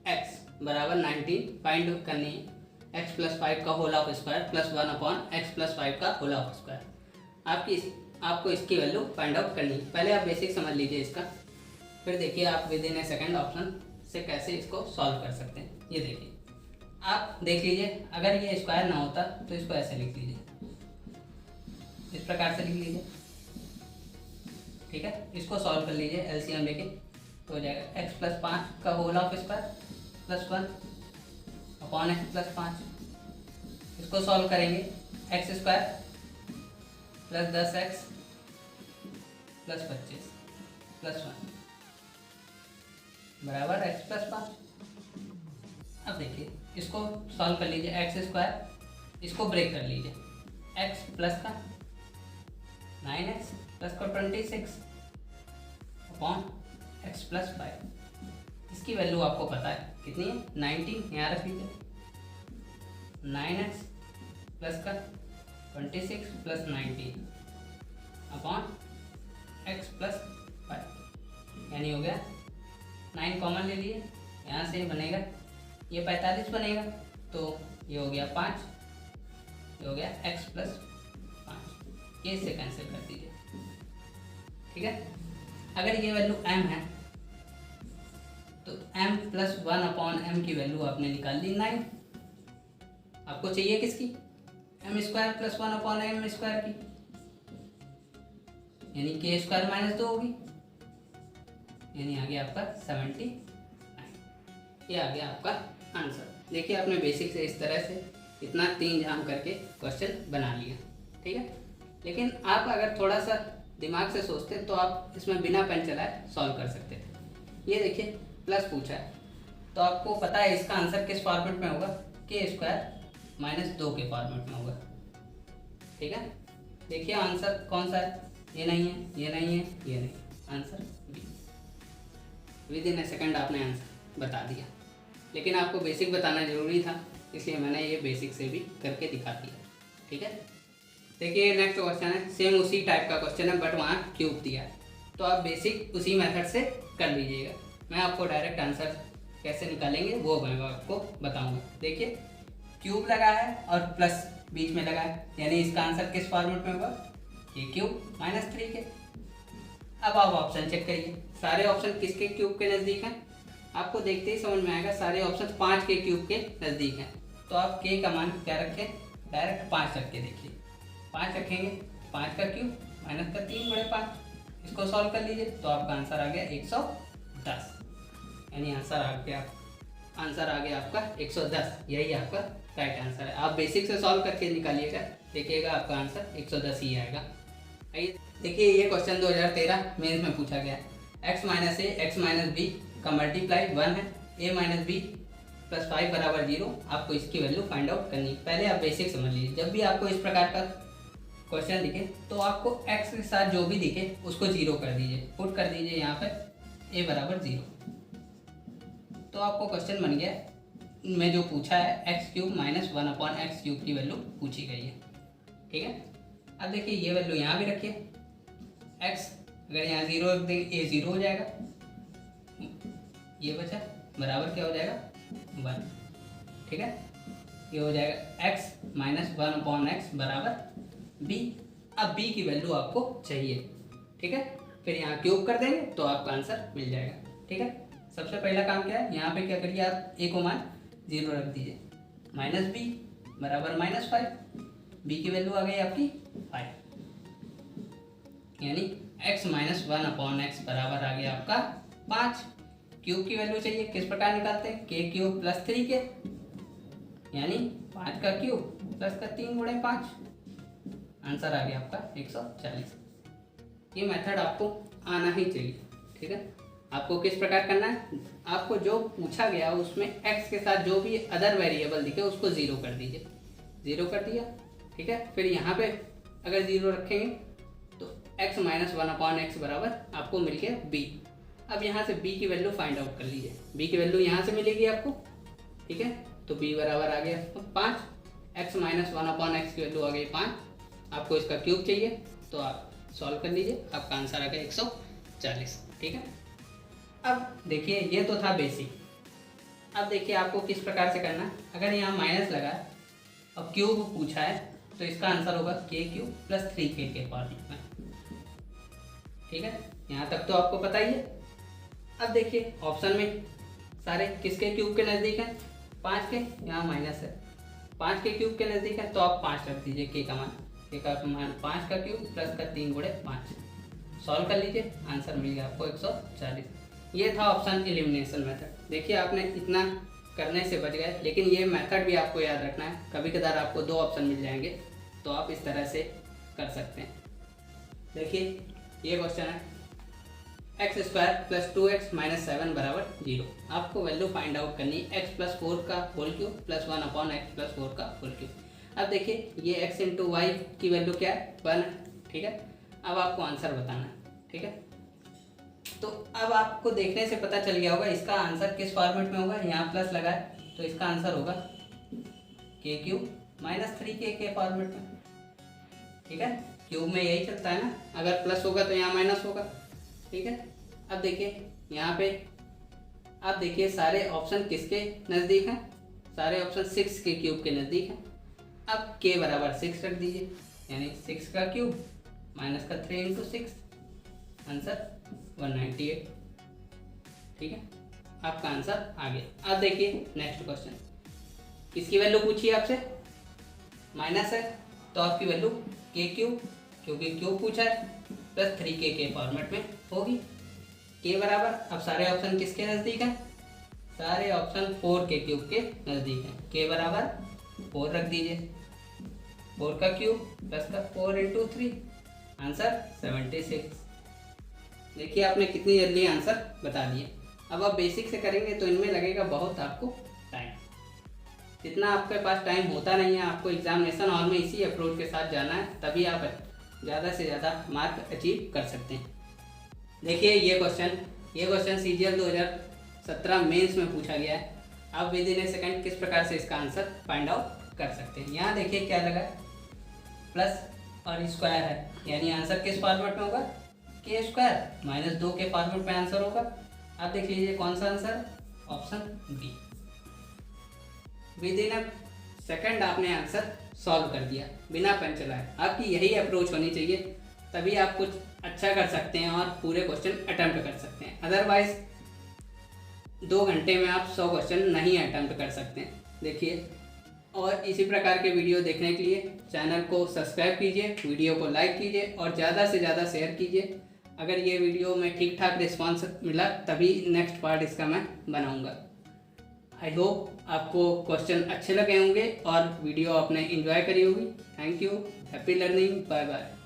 x बराबर 19 फाइंड करनी है। एक्स प्लस 5 का whole of square plus 1 x plus 5 का होल ऑफ स्क्वायर। आपको इसकी वैल्यू फाइंड आउट करनी है। पहले आप बेसिक समझ लीजिए इसका, फिर देखिए आप with in a second option से कैसे इसको सॉल्व कर सकते हैं। ये देखिए, आप देख लीजिए, अगर ये स्क्वायर ना होता तो इसको ऐसे लिख लीजिए, इस प्रकार से लिख लीजिए। ठीक है, इसको सॉल्व कर लीजिए एलसीएम लेके, तो हो जाएगा एक्स प्लस 5 का whole of square plus 1 upon x plus 5। इसको सॉल्व करेंगे, x square plus 10x plus 25 plus 1 बराबर एक्स प्लस 5। अब देखिए इसको सॉल्व कर लीजिए, एक्स स्क्वायर इसको ब्रेक कर लीजिए, एक्स प्लस का 9x प्लस का 26 अपॉन एक्स प्लस 5। इसकी वैल्यू आपको पता है कितनी है, 19, यहाँ रख लीजिए। 9x प्लस का 26 प्लस 19 अपॉन एक्स प्लस 5, यानी हो गया 9 कॉमन ले लिए, यहाँ से बनेगा ये 45 बनेगा, तो ये हो गया 5, ये हो गया x प्लस 5। ये इससे कैंसिल कर दीजिए। ठीक है, अगर ये वैल्यू m है तो m प्लस 1 अपॉन m की वैल्यू आपने निकाल ली 9। आपको चाहिए किसकी, m square plus 1 upon m square की, यानी के स्क्वायर माइनस 2 होगी, यानी आ गया आपका 79। ये आ गया आपका आंसर। देखिए आपने बेसिक से इस तरह से इतना 3 जाम करके क्वेश्चन बना लिया। ठीक है, लेकिन आप अगर थोड़ा सा दिमाग से सोचते तो आप इसमें बिना पेन चलाए सॉल्व कर सकते थे। ये देखिए प्लस पूछा है, तो आपको पता है इसका आंसर किस फॉर्मेट में होगा, के स्क्वायर माइनस 2 के फॉर्मेट में होगा। ठीक है, देखिए आंसर कौन सा है, ये नहीं है, ये नहीं है, ये नहीं, answer B. Within a second आपने आंसर बता दिया, लेकिन आपको बेसिक बताना जरूरी था, इसलिए मैंने ये बेसिक से भी करके दिखा दिया। ठीक है, देखिए नेक्स्ट क्वेश्चन है, सेम उसी टाइप का क्वेश्चन है बट वहाँ क्यूब दिया है, तो आप बेसिक उसी मेथड से कर लीजिएगा। मैं आपको डायरेक्ट आंसर कैसे निकालेंगे वो मैं आपको बताऊंगा। देखिए क्यूब लगा है और प्लस बीच में लगा है, यानी इसका आंसर किस फॉर्मेट में होगा, के क्यूब माइनस 3 के। अब आप ऑप्शन चेक करिए, सारे ऑप्शन किसके क्यूब के नज़दीक हैं, आपको देखते ही समझ में आएगा सारे ऑप्शन 5 के क्यूब के नज़दीक हैं। तो आप के का मान क्या रखें, डायरेक्ट 5 रख के देखिए, 5 रखेंगे, 5 का क्यूब माइनस का 3 बड़े 5, इसको सॉल्व कर लीजिए तो आपका आंसर आ गया 110, यानी आंसर आ गया आपका 110। यही आपका राइट आंसर है। आप बेसिक से सॉल्व करके निकालिएगा, देखिएगा आपका आंसर 110 ही आएगा। आइए देखिए ये क्वेश्चन 2013 मेंस में पूछा गया है। x माइनस ए एक्स माइनस बी का मल्टीप्लाई 1 है, a माइनस बी प्लस 5 बराबर 0। आपको इसकी वैल्यू फाइंड आउट करनी है। पहले आप बेसिक समझ लीजिए, जब भी आपको इस प्रकार का क्वेश्चन दिखे तो आपको x के साथ जो भी दिखे उसको 0 कर दीजिए, पुट कर दीजिए यहाँ पर a बराबर 0, तो आपको क्वेश्चन बन गया में जो पूछा है x cube minus 1 upon x cube की वैल्यू पूछी गई है। ठीक है, अब देखिए ये वैल्यू यहाँ भी रखिए, x अगर यहाँ 0 रख देंगे a 0 हो जाएगा, ये बचा बराबर क्या हो जाएगा 1। ठीक है, ये हो जाएगा x माइनस 1 अपॉन एक्स बराबर b। अब b की वैल्यू आपको चाहिए। ठीक है, फिर यहाँ क्यूब कर देंगे तो आपका आंसर मिल जाएगा। ठीक है, सबसे पहला काम क्या है, यहाँ पे क्या करिए आप a को मान 0 रख दीजिए, माइनस b बराबर माइनस 5, b की वैल्यू आ गई आपकी 5, यानी x माइनस 1 अपॉन एक्स बराबर आ गया आपका 5। क्यूब की वैल्यू चाहिए, किस प्रकार निकालते हैं, के क्यूब प्लस 3 के, यानी 5 का क्यूब प्लस का 3 गुणे 5, आंसर आ गया आपका 140। ये मेथड आपको आना ही चाहिए। ठीक है, आपको किस प्रकार करना है, आपको जो पूछा गया उसमें x के साथ जो भी अदर वेरिएबल दिखे उसको 0 कर दीजिए, 0 कर दिया, ठीक है। फिर यहाँ पे अगर 0 रखेंगे तो x माइनस 1/x बराबर आपको मिल गया b। अब यहाँ से b की वैल्यू फाइंड आउट कर लीजिए, b की वैल्यू यहाँ से मिलेगी आपको, ठीक है। तो b बराबर आ गया 5, x माइनस 1/x की वैल्यू आ गई 5। आपको इसका क्यूब चाहिए तो आप सॉल्व कर लीजिए, आपका आंसर आ गया 140, ठीक है। अब देखिए ये तो था बेसिक। अब देखिए आपको किस प्रकार से करना है। अगर यहाँ माइनस लगा है और क्यूब पूछा है तो इसका आंसर होगा k³ प्लस 3k के फॉर्मेट में, ठीक है। यहाँ तक तो आपको पता ही है। अब देखिए ऑप्शन में सारे किसके क्यूब के नज़दीक हैं, 5 के, यहाँ माइनस है, 5 के क्यूब के नज़दीक है तो आप 5 रख दीजिए, k का मान 5 का क्यूब प्लस का 3 गुणे 5, सॉल्व कर लीजिए, आंसर मिल गया आपको 140। ये था ऑप्शन एलिमिनेशन मेथड। देखिए आपने इतना करने से बच गए, लेकिन ये मेथड भी आपको याद रखना है। कभी कभार आपको 2 ऑप्शन मिल जाएंगे तो आप इस तरह से कर सकते हैं। देखिए ये क्वेश्चन है x² प्लस 2x माइनस 7 बराबर 0। आपको वैल्यू फाइंड आउट करनी है x प्लस 4 का whole cube plus 1/x plus 4 का होल क्यूब। अब देखिए ये x इंटू वाई की वैल्यू क्या है, 1 है, ठीक है। अब आपको आंसर बताना है, ठीक है। तो अब आपको देखने से पता चल गया होगा इसका आंसर किस फॉर्मेट में होगा। यहाँ प्लस लगा है तो इसका आंसर होगा k³ माइनस 3k के फॉर्मेट में, ठीक है। क्यूब में यही चलता है ना, अगर प्लस होगा तो यहाँ माइनस होगा, ठीक है। अब देखिए यहाँ पे आप देखिए सारे ऑप्शन किसके नज़दीक हैं, सारे ऑप्शन 6 के क्यूब के नज़दीक हैं। अब k बराबर 6 रख दीजिए, यानी 6 का क्यूब माइनस का 3 इंटू 6, आंसर 198, ठीक है। आपका आंसर आ गया। अब देखिए नेक्स्ट क्वेश्चन, किसकी वैल्यू पूछी है आपसे, माइनस है तो आपकी वैल्यू k³, क्योंकि क्यूब पूछा है, प्लस 3k के फॉर्मेट में होगी। k बराबर, अब सारे ऑप्शन किसके नज़दीक हैं, सारे ऑप्शन 4 के क्यूब के नज़दीक हैं। k बराबर 4 रख दीजिए, 4 का क्यूब प्लस का 4 इंटू 3, आंसर 76। देखिए आपने कितनी जल्दी आंसर बता दिए। अब आप बेसिक से करेंगे तो इनमें लगेगा बहुत आपको टाइम, जितना आपके पास टाइम होता नहीं है। आपको एग्जामिनेशन हॉल में इसी अप्रोच के साथ जाना है, तभी आप ज़्यादा से ज़्यादा मार्क अचीव कर सकते हैं। देखिए ये क्वेश्चन CGL 2017 मेंस में पूछा गया है। आप विद इन ए सेकेंड किस प्रकार से इसका आंसर फाइंड आउट कर सकते हैं। यहाँ देखिए क्या लगा, प्लस और स्क्वायर है, यानी आंसर किस फॉर्मेट में होगा, k² माइनस 2 के फॉर्मेट में आंसर होगा। आप देख लीजिए कौन सा answer, option D. With in a second आपने आंसर सॉल्व कर दिया बिना पेन चलाए। आपकी यही अप्रोच होनी चाहिए, तभी आप कुछ अच्छा कर सकते हैं और पूरे क्वेश्चन अटेम्प्ट कर सकते हैं। अदरवाइज 2 घंटे में आप 100 क्वेश्चन नहीं अटेम्प्ट कर सकते हैं। देखिए, और इसी प्रकार के वीडियो देखने के लिए चैनल को सब्सक्राइब कीजिए, वीडियो को लाइक कीजिए और ज़्यादा से ज़्यादा शेयर कीजिए। अगर ये वीडियो में ठीक ठाक रिस्पांस मिला तभी नेक्स्ट पार्ट इसका मैं बनाऊंगा। आई होप आपको क्वेश्चन अच्छे लगे होंगे और वीडियो आपने एंजॉय करी होगी। Thank you, happy learning, bye bye.